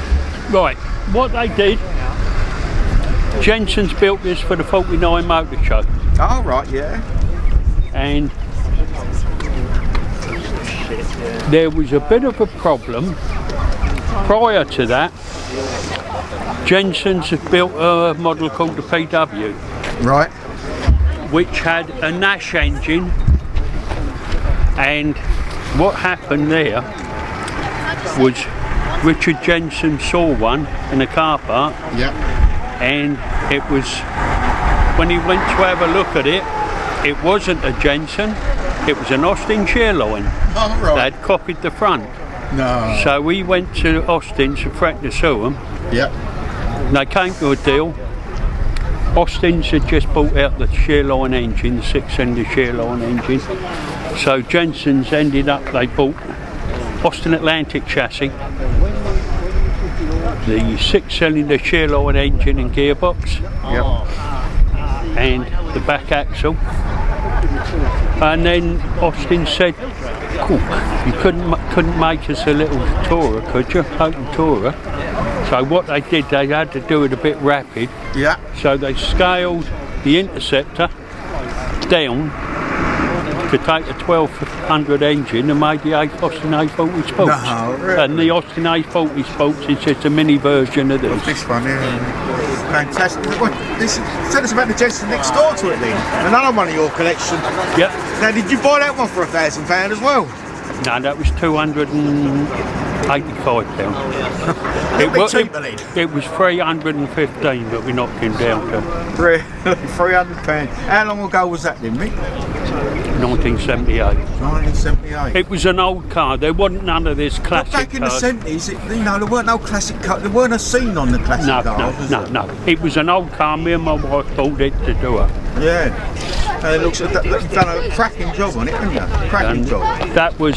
Right, what they did, Jensens built this for the 49 Motor Show. Oh, right, yeah. And there was a bit of a problem. Prior to that, Jensens had built a model called the PW. Right. Which had a Nash engine, and what happened there was Richard Jensen saw one in a car park. Yep. And it was, when he went to have a look at it, it wasn't a Jensen, it was an Austin Shearline. Oh, right. They'd copied the front. No. So we went to Austin's to threaten to sue them. Yep. And they came to a deal. Austin's had just bought out the Shearline engine, the 6-cylinder Shearline engine. So Jensen's ended up, they bought Austin Atlantic chassis, the 6-cylinder Shearline engine and gearbox, and the back axle. And then Austin said, cool, you couldn't make us a little Tourer, could you? Open Tourer. So what they did, they had to do it a bit rapid. Yeah. So they scaled the Interceptor down to take a 1200 engine and made the Austin A40 Sports. No, really? And the Austin A40 Sports is just a mini version of this. This one, yeah. Fantastic. Tell us about the Jensen next door to it then. Another one of your collection. Yep. Now, did you buy that one for £1,000 as well? No, that was £285. It was 315, but we knocked him down to £300. How long ago was that then, Mick? 1978. 1978. It was an old car. There wasn't none of this classic back in cars. the 70s, there weren't no classic cars. There weren't a scene on the classic cars. No. It was an old car. Me and my wife bought it to do it. Yeah. And it looks like you've done a cracking job on it, haven't you? Cracking job. That was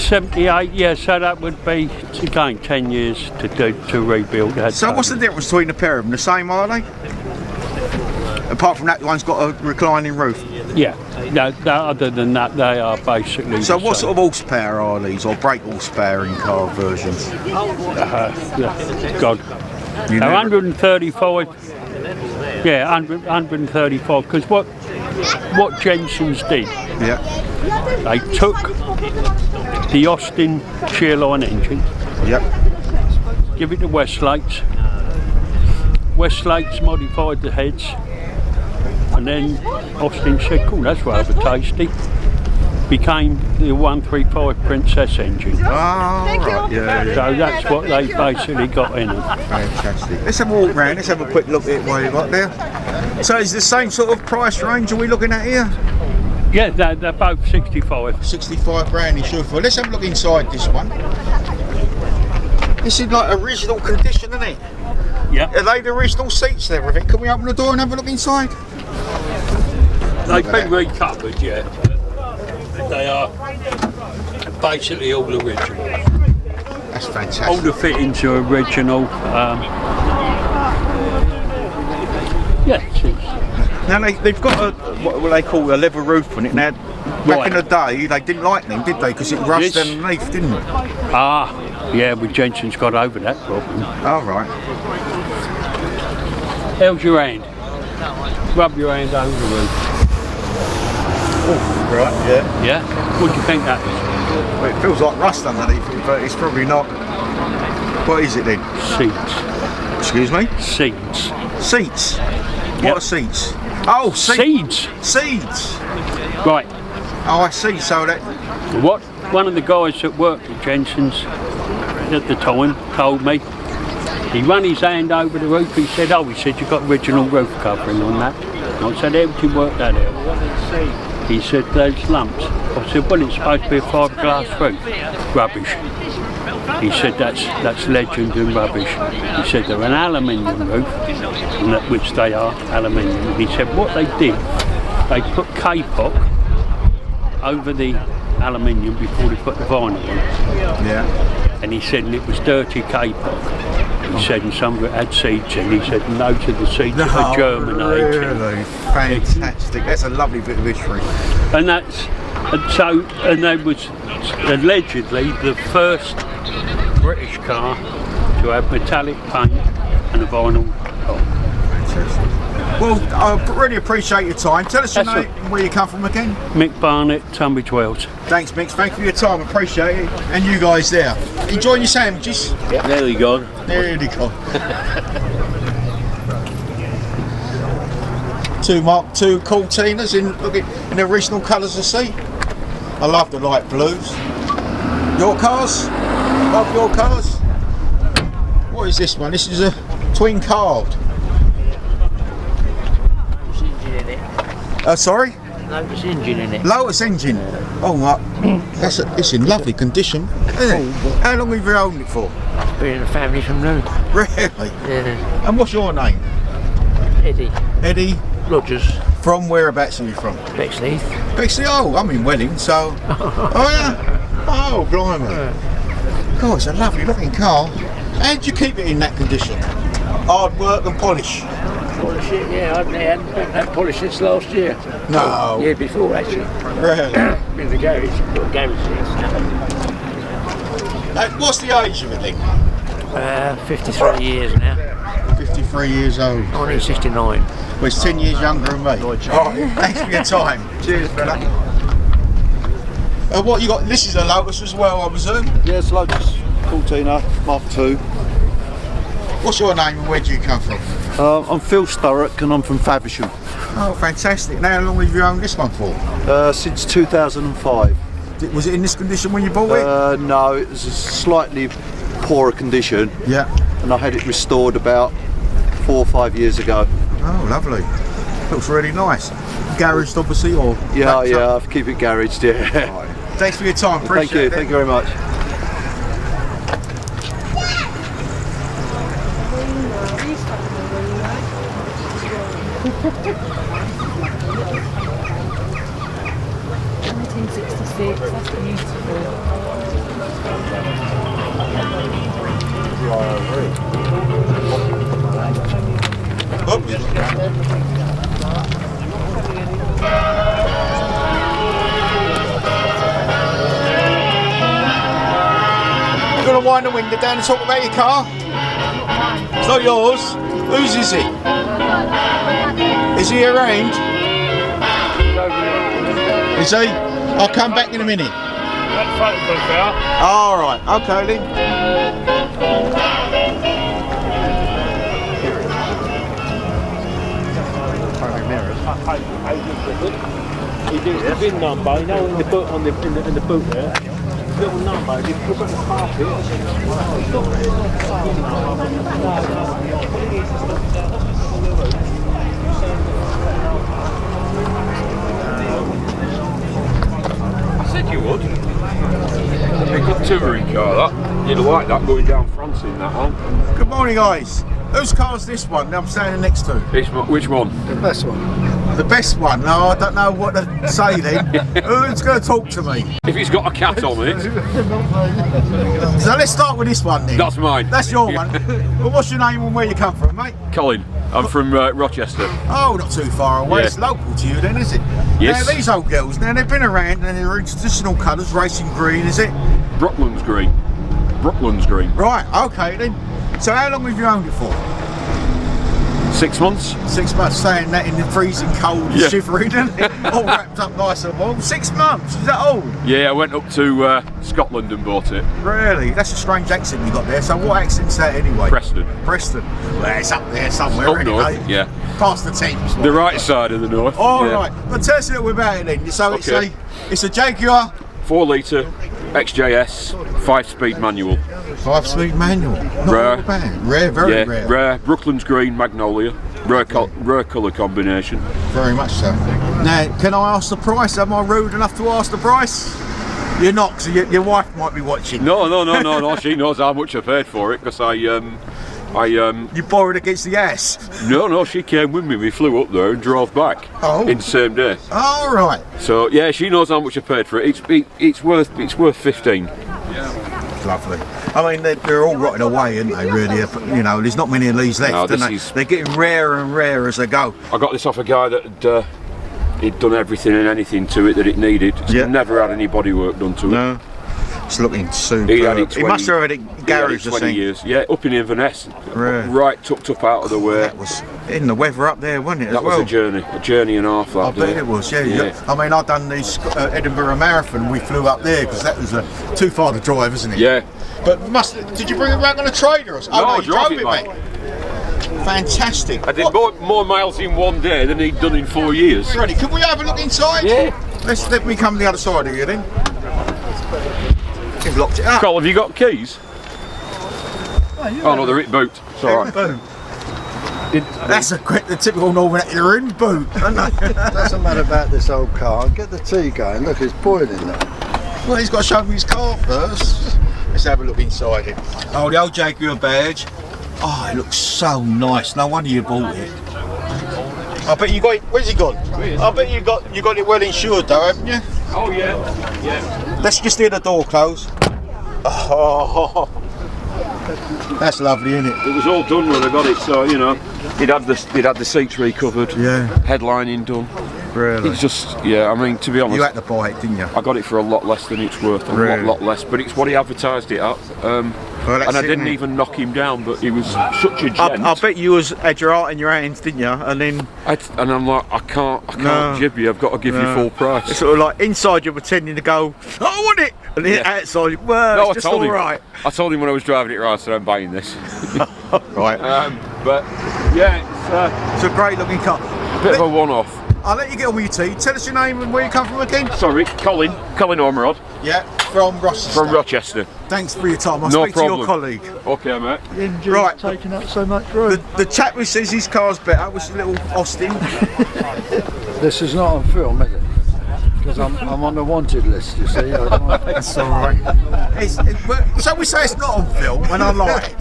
78, yeah, so that would be, again, 10 years to rebuild that. So what's the difference between the pair of them? The same, are they? Apart from that, one's got a reclining roof. Yeah, no, other than that, they are basically. So what sort of horsepower are these, or brake horsepower in car versions? God, 135. Yeah, 135. Because what Jensen's did, they took the Austin Shearline engine. Give it to Westlake's. Westlake's modified the heads. And then Austin said, cool, that's rather tasty. Became the 135 Princess engine. Oh, right, yeah. So that's what they basically got in it. Fantastic. Let's have a walk round, let's have a quick look at it while you've got there. So is the same sort of price range are we looking at here? Yeah, they're both 65. 65 grand in Shuffle. Let's have a look inside this one. This is like original condition, isn't it? Yeah. Are they the original seats and everything? Can we open the door and have a look inside? They've been recovered, yeah. They are basically all original. That's fantastic. All the fittings are original. Now they've got a, what they call a leather roof on it. Now, back in the day, they didn't like them, did they? Because it rusted underneath, didn't it? Yeah, but Jensen's got over that problem. Oh, right. How's your hand? Rub your hand over the roof. Oh, right, yeah. Yeah? What do you think that is? Well, it feels like rust underneath it, but it's probably not. What is it then? Seats. Excuse me? Seats. Seats? What are seats? Oh, seeds. Seeds. Right. Oh, I see. So that. What one of the guys that worked at Jensen's at the time told me, he ran his hand over the roof. He said, you've got original roof covering on that. And I said, how did you work that out? He said, there's lumps. I said, well, it's supposed to be a fiberglass roof. Rubbish. He said, that's legend and rubbish. He said, they're an aluminium roof, which they are, aluminium. He said, what they did, they put K-pop over the aluminium before they put the vinyl on. Yeah. And he said it was dirty K-pop. He said, and some of it had seeds in. He said, most of the seeds are germinating. Really? Fantastic. That's a lovely bit of history. And that's, and that was allegedly the first British car to have metallic paint and a vinyl top. Fantastic. Well, I really appreciate your time. Tell us your name and where you come from again. Mick Barnett, Tunbridge Wells. Thanks, Mick. Thank you for your time. Appreciate it. And you guys there. Enjoying your sandwiches? Yep. Nearly gone. Nearly gone. Two Mark II Cortinas in the original colours I see. I love the light blues. Your cars? Love your cars? What is this one? This is a twin carved. Sorry? Lotus engine in it. Lotus engine. Oh my, it's in lovely condition, isn't it? How long have you owned it for? Been in the family from new. Really? Yeah. And what's your name? Eddie. Eddie? Rogers. From whereabouts are you from? Bexley. Bexley, oh, I'm in Welling, so... Oh yeah? Oh, blimey. God, it's a lovely looking car. How did you keep it in that condition? Hard work and polish? Polish it, yeah. I haven't had that polish since last year. No. Year before, actually. Really? In the garage. Got a garage here. What's the age of it then? 53 years now. 53 years old. 1969. Well, it's 10 years younger than me. Oh, thanks for your time. Cheers, fella. What you got? This is a Lotus as well, I presume? Yes, Lotus Cortina Mark II. What's your name and where do you come from? I'm Phil Sturrock and I'm from Faversham. Oh, fantastic. Now, how long have you owned this one for? Since 2005. Was it in this condition when you bought it? No, it was a slightly poorer condition. Yeah. And I had it restored about 4 or 5 years ago. Oh, lovely. Looks really nice. Garaged, obviously, or? Yeah, I keep it garaged, yeah. Right. Thanks for your time, appreciate it. Thank you very much. That's beautiful. You're going to wind the window down and talk about your car? It's not yours. Whose is it? Is he around? Is he? I'll come back in a minute. All right, okay then. He did the VIN number, you know, in the boot in the boot there. Little number, he put on the carpet. I said you would. A good touring car, that. You'd like that going down France in that one. Good morning, guys. Whose car's this one that I'm standing next to? Which one? The best one. The best one? No, I don't know what to say then. Who's going to talk to me? If it's got a cat on it. So let's start with this one then. That's mine. That's your one. Well, what's your name and where you come from, mate? Colin. I'm from Rochester. Oh, not too far away. Yeah. It's local to you then, is it? Yes. Now, these old girls, now they've been around and they're in traditional colours, racing green, is it? Brooklands green. Brooklands green. Right, okay then. So how long have you owned it for? 6 months. 6 months, saying that in the freezing cold and shivering, and all wrapped up nice and warm. 6 months, is that all? Yeah, I went up to Scotland and bought it. Really? That's a strange accent you got there. So what accent's that anyway? Preston. Preston. Well, it's up there somewhere, Up anyway. north, yeah. Past the Thames. The right side of the north. All yeah. right. Well, tell us a little bit about it then. So Okay. it's a Jaguar. 4 litre XJS 5-speed manual. 5-speed manual. Not Rare. all bad. Rare, very rare. Rare. Brooklands green magnolia. Rare colour combination. Very much so. Now, can I ask the price? Am I rude enough to ask the price? You're not, because your wife might be watching. No. She knows how much I paid for it because I You borrowed against the ass? No, she came with me. We flew up there and drove back in the same day. All right. So yeah, she knows how much I paid for it. It's worth 15. Lovely. I mean, they're all rotting away, aren't they? Really, you know, there's not many of these left. No, They're getting rarer and rarer as they go. I got this off a guy that he'd done everything and anything to it that it needed. It's never had any bodywork done to it. No. It's looking superb. He had it 20, he must have had it garage, 20 years. Yeah, up in Inverness. Right tucked up out of the way. That was in the weather up there, wasn't it? That was a journey and a half. I bet it was, yeah. I mean, I've done this Edinburgh Marathon. We flew up there because that was too far to drive, isn't it? Yeah. But did you bring it back on a trailer or something? No, I drove it, mate. Fantastic. I did more miles in one day than he'd done in 4 years. Ready? Can we have a look inside? Yeah. Let me come to the other side of you then. You've locked it up. Cole, have you got keys? Oh no, they're in boot. It's alright. That's the typical Northern, they're in boot, aren't they? Doesn't matter about this old car. Get the tea going. Look, it's boiling there. Well, he's got to show me his car first. Let's have a look inside it. Oh, the old Jaguar badge. Oh, it looks so nice. No wonder you bought it. I bet you got it. Where's he gone? I bet you got it well insured though, haven't you? Oh yeah. Let's just hear the door close. Oh, that's lovely, isn't it? It was all done when I got it, so you know, he'd had the seats recovered. Yeah. Headlining done. Really? It's just, I mean, to be honest, you had to buy it, didn't you? I got it for a lot less than it's worth. Lot less, but it's what he advertised it at. And I didn't even knock him down, but he was such a gent. I bet you had your heart in your hands, didn't you? And then and I'm like, I can't jib you. I've got to give you full price. It's sort of like inside you're pretending to go, I want it, and then outside, well, it's just all right. I told him when I was driving it, right, I said I'm buying this. Right. But yeah, it's a great looking car. A bit of a one-off. I'll let you get on with your tea. Tell us your name and where you come from again. Sorry, Colin Ormerod. Yeah, from Rochester. From Rochester. Thanks for your time. I'll no speak problem. to your colleague. Okay, mate. Right. Taking up so much room. The chap who says his car's better was little Austin. This is not on film, is it? Because I'm on the wanted list, you see. That's all right. So we say it's not on film when I lie.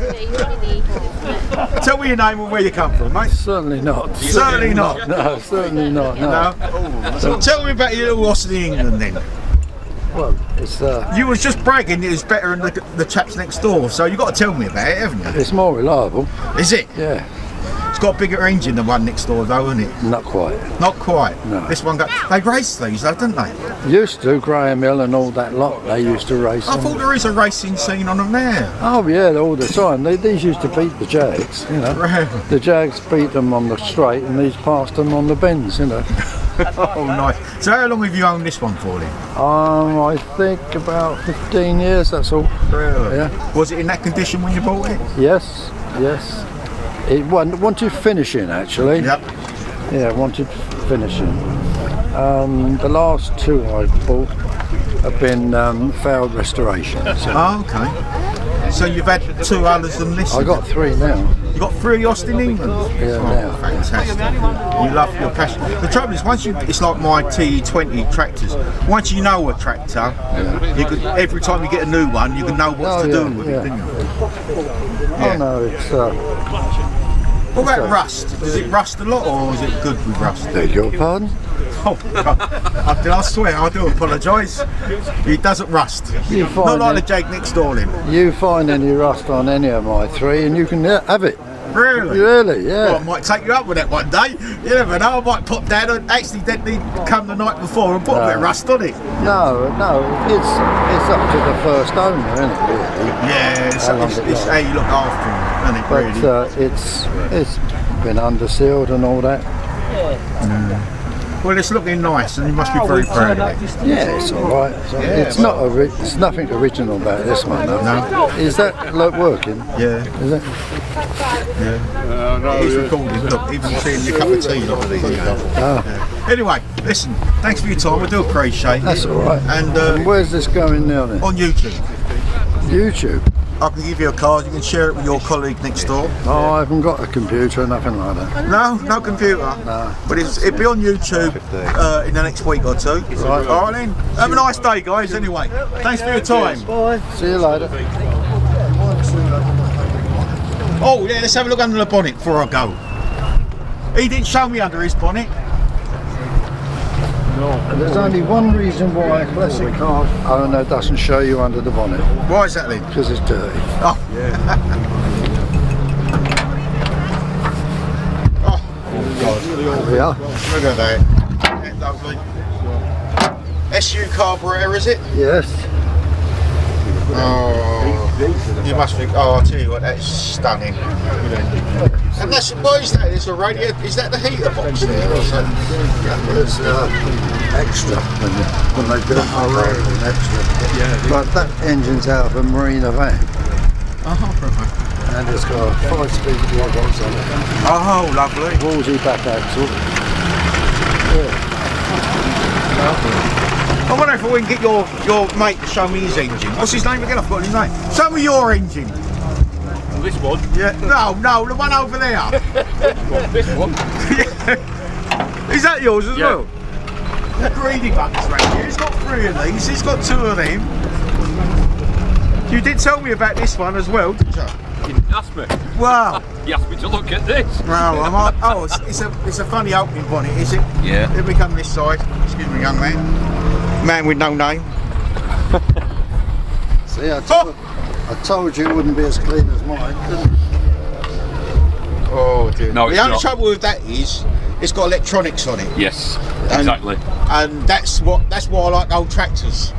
Tell me your name and where you come from, mate. Certainly not. Certainly not. No, certainly not. No. So tell me about your little Austin in England then. Well, it's you was just bragging it was better than the chaps next door, so you got to tell me about it, haven't you? It's more reliable. Is it? Yeah. It's got a bigger engine than one next door though, isn't it? Not quite. Not quite? No. This one they race these though, don't they? Used to, Graham Hill and all that lot, they used to race. I thought there is a racing scene on them there. Oh yeah, all the time. These used to beat the Jags, you know. Right. The Jags beat them on the straight and these passed them on the bends, you know. Oh nice. So how long have you owned this one for then? I think about 15 years, that's all. Really? Yeah. Was it in that condition when you bought it? Yes, yes. It wanted finishing actually. Yep. Yeah, wanted finishing. The last two I bought have been failed restoration. So. Oh, okay. So you've had two others than this? I got three now. You got three Austin England? Yeah, now. Fantastic. You love your passion. The trouble is, it's like my TE20 tractors. Once you know a tractor, every time you get a new one, you can know what to do with it, don't you? Oh no, it's. What about rust? Does it rust a lot, or is it good with rust? Beg your pardon? Oh, I swear, I do apologise. It doesn't rust. Not like the Jag next door, then. You find any rust on any of my three, and you can have it. Really? Really, yeah. Well, I might take you up with that one day. You never know, I might pop down and accidentally come the night before and put a bit of rust on it. No, it's up to the first owner, isn't it, really? Yeah, it's how you look after them, isn't it, really? But it's been under sealed and all that. Well, it's looking nice, and you must be very proud of it. Yeah, it's all right. It's not. It's nothing original about this one, though. No. Is that working? Yeah. Is it? Yeah. It's recording. Look, even seeing your cup of tea, look at these. Anyway, listen. Thanks for your time. We do appreciate it. That's all right. And where's this going now then? On YouTube. YouTube. I can give you a card, you can share it with your colleague next door. Oh, I haven't got a computer, nothing like that. No computer? No. But it'll be on YouTube in the next week or two. Right. All right then. Have a nice day, guys, anyway. Thanks for your time. Bye. See you later. Oh yeah, let's have a look under the bonnet before I go. He didn't show me under his bonnet. And there's only one reason why a classic car owner doesn't show you under the bonnet. Why is that then? Because it's dirty. Oh. Yeah. Oh God. There we are. Look at that. That's lovely. SU carburetor, is it? Yes. Oh, you must think, oh, I'll tell you what, that's stunning. And that's, what is that? It's a radio, is that the heater box there or something? It's extra when they built my road and extra. But that engine's out of a Marina van. Oh, and it's got a 5-speed gearbox on it. Oh, lovely. Woolsey back axle. Yeah. I wonder if we can get your mate to show me his engine. What's his name again? I've forgotten his name. Show me your engine. This one? Yeah. No, the one over there. This one? Yeah. Is that yours as well? The greedy buttons right here. He's got 3 of these. He's got 2 of them. You did tell me about this one as well, didn't you? You didn't ask me. Wow. You asked me to look at this. Well, it's a funny opening bonnet, is it? Yeah. Let me come this side. Excuse me, young man. Man with no name. See, I told you it wouldn't be as clean as mine. Oh dear. No, the only trouble with that is it's got electronics on it. Yes, exactly. And that's why I like old tractors.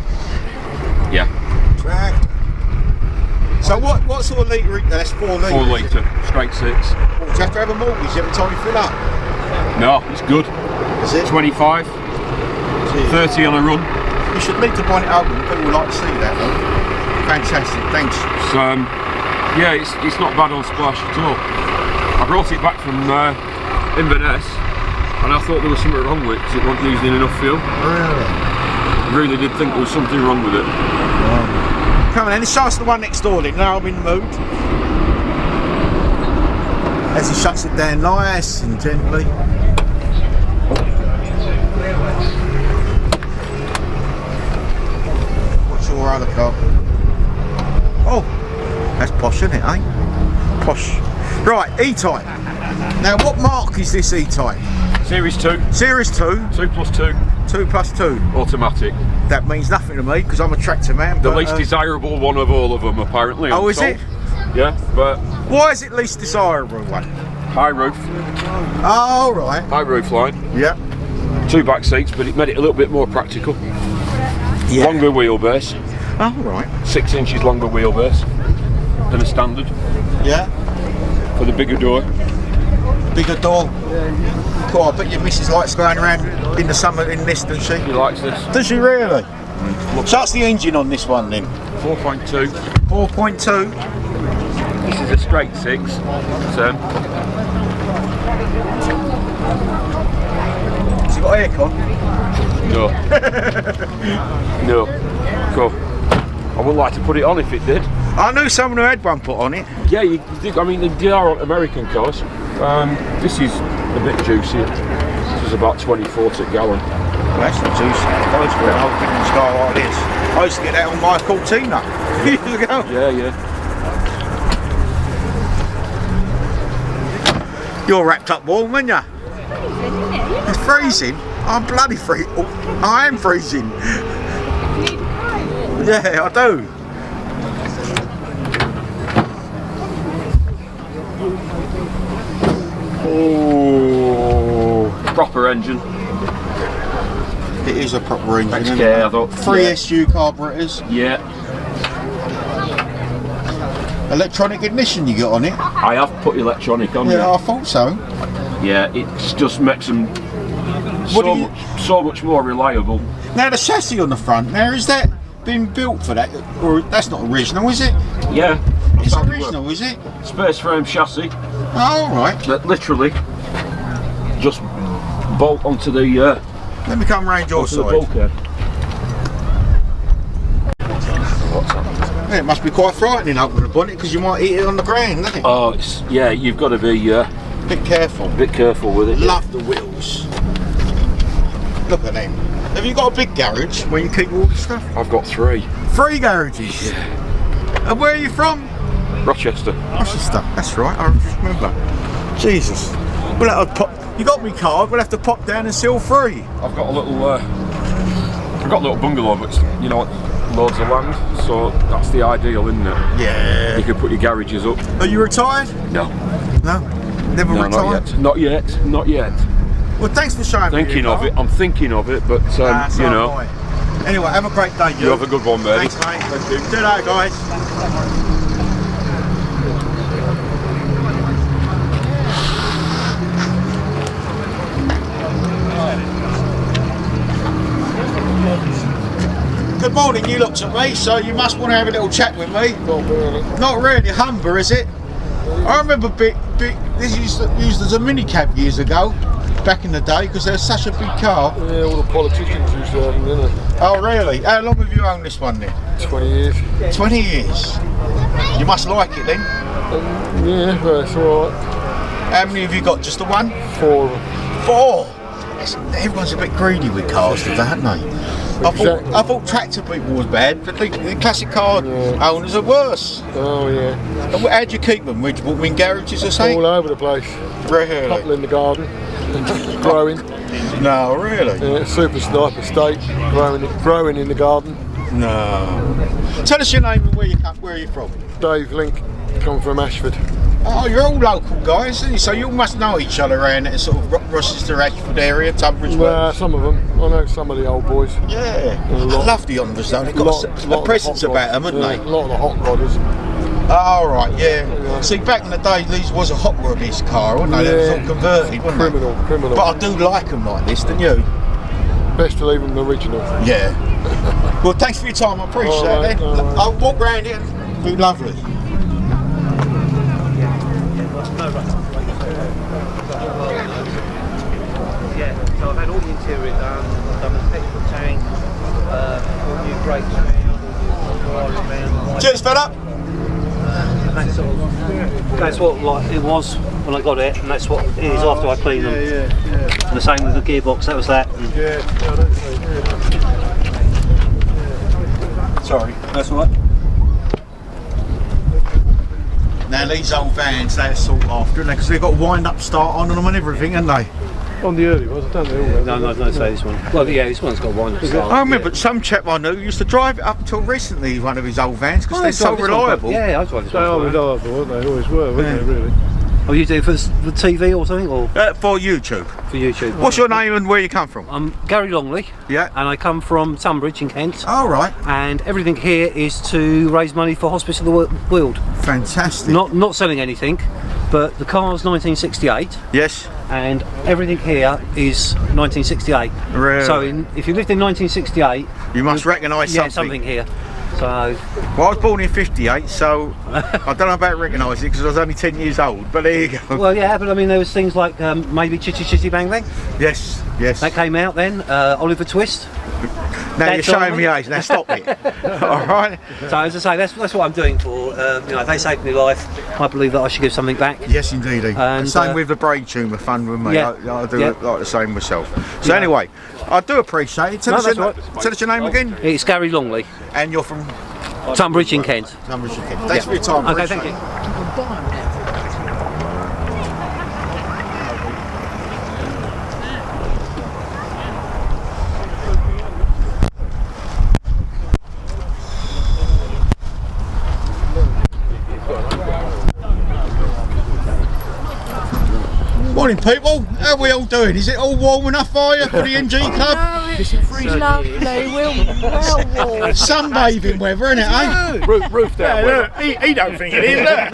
Yeah. Tractor. So what sort of litre? That's 4 litre. 4 litre, straight 6. Well, do you have to have a mortgage every time you fill up? No, it's good. Is it? 25, 30 on a run. You should leave the bonnet open. People would like to see that though. Fantastic, thanks. So, yeah, it's not bad on splash at all. I brought it back from Inverness and I thought there was something wrong with it because it wasn't using enough fuel. Really? I really did think there was something wrong with it. Wow. Come on then, let's ask the one next door then. Now I'm in the mood. As he shuts it down nice and gently. What's your other car? Oh, that's posh, isn't it, eh? Posh. Right, E-Type. Now, what mark is this E-Type? Series 2. Series 2? 2 plus 2. 2 plus 2. Automatic. That means nothing to me because I'm a tractor man. The but, least desirable one of all of them, apparently. Oh, is it? Yeah, but... Why is it least desirable one? High roof. Oh, right. High roof line. Yeah. 2 back seats, but it made it a little bit more practical. Yeah. Longer wheelbase. Oh, right. 6 inches longer wheelbase than a standard. Yeah. For the bigger door. Bigger door. Cool, I bet your missus likes going around in the summer in this, doesn't she? She likes this. Does she really? So that's the engine on this one then? 4.2. 4.2. This is a straight 6. So. Has he got aircon? No. No. Cool. I wouldn't like to put it on if it did. I knew someone who had one put on it. Yeah, you think, I mean, they are American cars. This is a bit juicier. This is about 24 to gallon. Well, that's not juicy. I used to get an old British car like this. I used to get that on my Cortina years ago. Yeah, yeah. You're wrapped up warm, aren't you? It's freezing. I'm bloody freezing. I am freezing. Yeah, I do. Oh, proper engine. It is a proper engine. Thanks, isn't yeah, it? I thought. 3 SU carburetors. Yeah. Electronic ignition you got on it. I have put electronic on. Yeah, I thought so. Yeah, it just makes them so much more reliable. Now the chassis on the front. Now is that been built for that, or that's not original, is it? Yeah. It's original, is it? Space frame chassis. Oh, right. That literally just bolt onto the. Let me come round your side. Bulkhead. Yeah, it must be quite frightening opening the bonnet because you might eat it on the ground, doesn't it? Oh, it's, yeah. You've got to be bit careful. Bit careful with it. Love the wheels. Look at them. Have you got a big garage where you keep all the stuff? I've got 3. 3 garages? Yeah. And where are you from? Rochester. Rochester, that's right, I just remember. Jesus. We'll have to pop. You got me card, we'll have to pop down and see all three. I've got a little bungalow, but it's, you know, loads of land, so that's the ideal, isn't it? Yeah. You can put your garages up. Are you retired? No. No? Never retired? Not yet. Well, thanks for showing me. Thinking of it, I'm thinking of it, but you know. Right. Anyway, have a great day, You have a good one, baby. Thanks, mate. Thank you. Do that, guys. Good morning, you looked at me, so you must want to have a little chat with me. Not really. Humber, is it? I remember this used as a minicab years ago, back in the day, because there's such a big car. Yeah, all the politicians used to have them, didn't they? Oh, really? How long have you owned this one then? 20 years. 20 years? You must like it then? Yeah, well, it's alright. How many have you got? Just the one? 4 of them. 4? Everyone's a bit greedy with cars today, aren't they? I thought tractor people was bad, but the classic car owners are worse. Oh yeah. How do you keep them? Would you put them in garages or something? All over the place. Really? Couple in the garden, growing. No, really? Yeah, super sniper estate, growing in the garden. No. Tell us your name and where are you from? Dave Link, come from Ashford. Oh, you're all local guys, aren't you? So you must know each other around that sort of Rochester, Ashford area, Tunbridge Wells. Well, some of them. I know some of the old boys. Yeah. I love the Hondas though. They've got a presence about them, haven't they? A lot of the hot rodders. Oh, right, yeah. See, back in the day, these was a hot rod, this car, wasn't they? They was all converted, wasn't they? Criminal. But I do like them like this, don't you? Best to leave them original. Yeah. Well, thanks for your time, I appreciate it. I'll walk round it and be lovely. Yeah, so I've had all the interior done, I've done the petrol tank, all new brakes around, Cheers, fella! That's what like it was when I got it, and that's what it is after I clean them. And the same with the gearbox, that was that. Sorry, that's all right. Now these old vans, they're sought after, because they've got a wind-up start on them and everything, haven't they? On the early ones, I don't know. No, say this one. Well, yeah, this one's got wind-up start. I remember some chap I knew used to drive it up until recently, one of his old vans, because they're so reliable. Yeah, I drive this one. They are reliable, aren't they? Always were, weren't they, really? Oh, you do it for TV or something? Or for YouTube. For YouTube. What's your name and where you come from? I'm Gary Longley. Yeah. And I come from Tunbridge in Kent. Oh, right. And everything here is to raise money for Hospice of the Weald. Fantastic. Not selling anything, but the car's 1968. Yes. And everything here is 1968. Really? So if you lived in 1968, you must recognise something. Yeah, something here. So, well, I was born in '58, so I don't know about recognising it because I was only 10 years old. But there you go. Well, yeah, but I mean, there was things like maybe Chitty Chitty Bang Bang. Yes. That came out then. Oliver Twist. Now you're showing me age. Now stop it. All right. So as I say, that's what I'm doing for. They saved me life. I believe that I should give something back. Yes, indeed. And same with the brain tumour fund with me. Yeah. I do like the same myself. So anyway, I do appreciate it. Tell us your name again. It's Gary Longley. And you're from Tunbridge in Kent. Tunbridge in Kent. Thanks for your time. Okay, thank you. Morning, people. How are we all doing? Is it all warm enough for you for the MG Club? No, it's lovely. Well warm. Sunbathing weather, isn't it, eh? Roof down. Look, he don't think it is, look.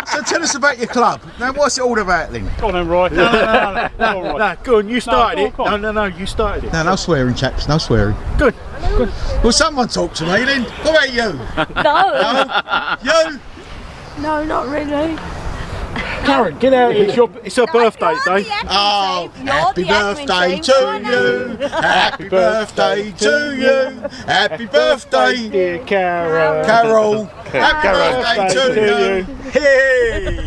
So tell us about your club. Now, what's it all about then? Go on then, Roy. No, go on, you started it. No, you started it. No swearing, chaps, no swearing. Good. Well, someone talk to me then. What about you? No. You? No, not really. Karen, get out. It's her birthday day. Oh, happy birthday to you. Happy birthday to you. Happy birthday, dear Carol. Carol. Happy birthday to you. Hey.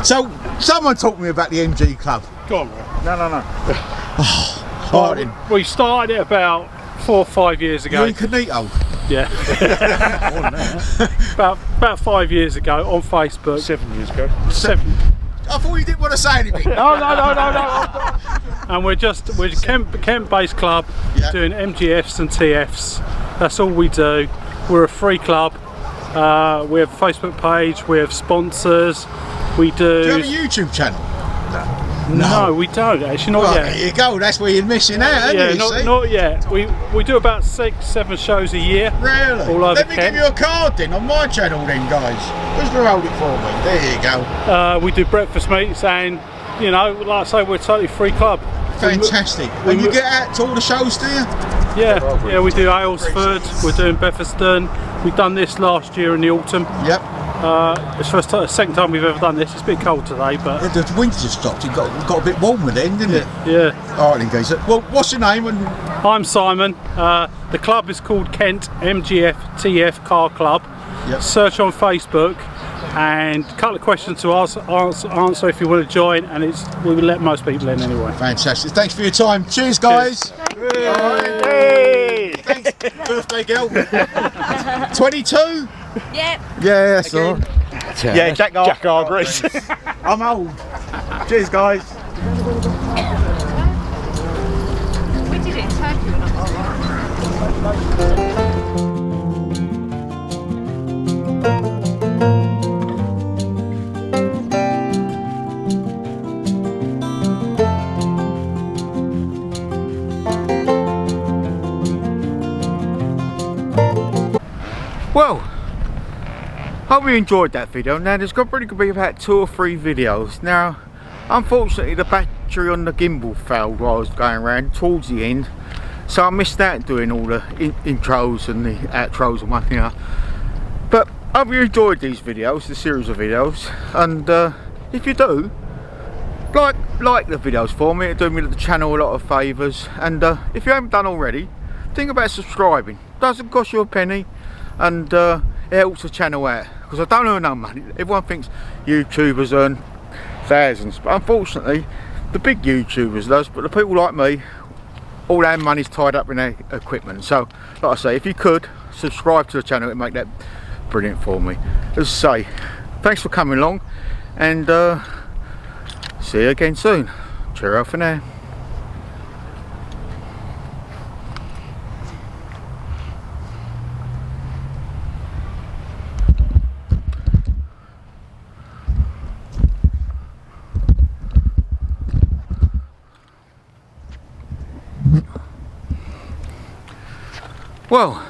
So, someone talk to me about the MG Club. Go on, Roy. No. All right then. We started it about 4 or 5 years ago. You're in Canito? Yeah. about 5 years ago on Facebook. 7 years ago. 7. I thought you didn't want to say anything. No. And we're Kent-based club doing MGFs and TFs. That's all we do. We're a free club. We have a Facebook page. We have sponsors. We do. Do you have a YouTube channel? No, we don't actually. Not yet. There you go. That's where you're missing out, aren't you? Not yet. We do about 6-7 shows a year. Really? All over Let me Kent. give you a card then on my channel then, guys. Who's going to hold it for me? There you go. We do breakfast meets, and you know, like I say, we're a totally free club. Fantastic. And you get out to all the shows, do you? Yeah, we do Aylesford, we're doing Betheston. We've done this last year in the autumn. Yep. It's the second time we've ever done this. It's a bit cold today, but the winter just stopped. It got a bit warmer then, didn't it? Yeah. All right then, guys. Well, what's your name? And I'm Simon. The club is called Kent MGF TF Car Club. Yep. Search on Facebook, and a couple of questions to answer if you want to join, and we will let most people in anyway. Fantastic. Thanks for your time. Cheers, guys. Hey. Thanks, birthday girl. 22. Yep. Yeah, that's all. Yeah, Jack Hargreaves. I'm old. Cheers, guys. We did it in Turkey when I was Well, hope you enjoyed that video. Now there's probably going to be about 2 or 3 videos. Now unfortunately the battery on the gimbal failed while I was going around towards the end, so I missed out doing all the intros and the outros and one thing. But I hope you enjoyed these videos, the series of videos, and if you do, like the videos for me, it'll do me the channel a lot of favours. And if you haven't done already, think about subscribing. Doesn't cost you a penny, and it helps the channel out, because I don't earn no money. Everyone thinks YouTubers earn thousands, but unfortunately the big YouTubers does, but the people like me, all our money's tied up in their equipment. So like I say, if you could subscribe to the channel, it'd make that brilliant for me. As I say, thanks for coming along, and see you again soon. Cheerio for now. Well,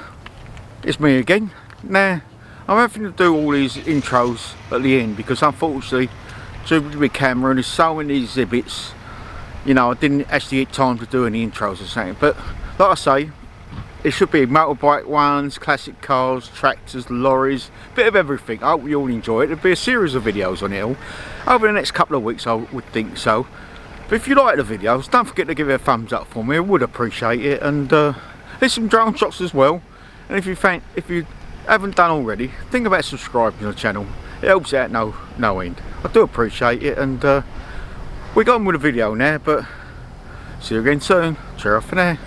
it's me again. Now, I'm having to do all these intros at the end because unfortunately, due to my camera and there's so many exhibits, you know, I didn't actually get time to do any intros or something. But like I say, it should be motorbike ones, classic cars, tractors, lorries, bit of everything. I hope you all enjoy it. There'll be a series of videos on it all over the next couple of weeks, I would think so. But if you like the videos, don't forget to give it a thumbs up for me. I would appreciate it. And there's some drone shots as well, and if you haven't done already, think about subscribing to the channel. It helps out no end. I do appreciate it, and we're going with a video now, but see you again soon. Cheer off for now.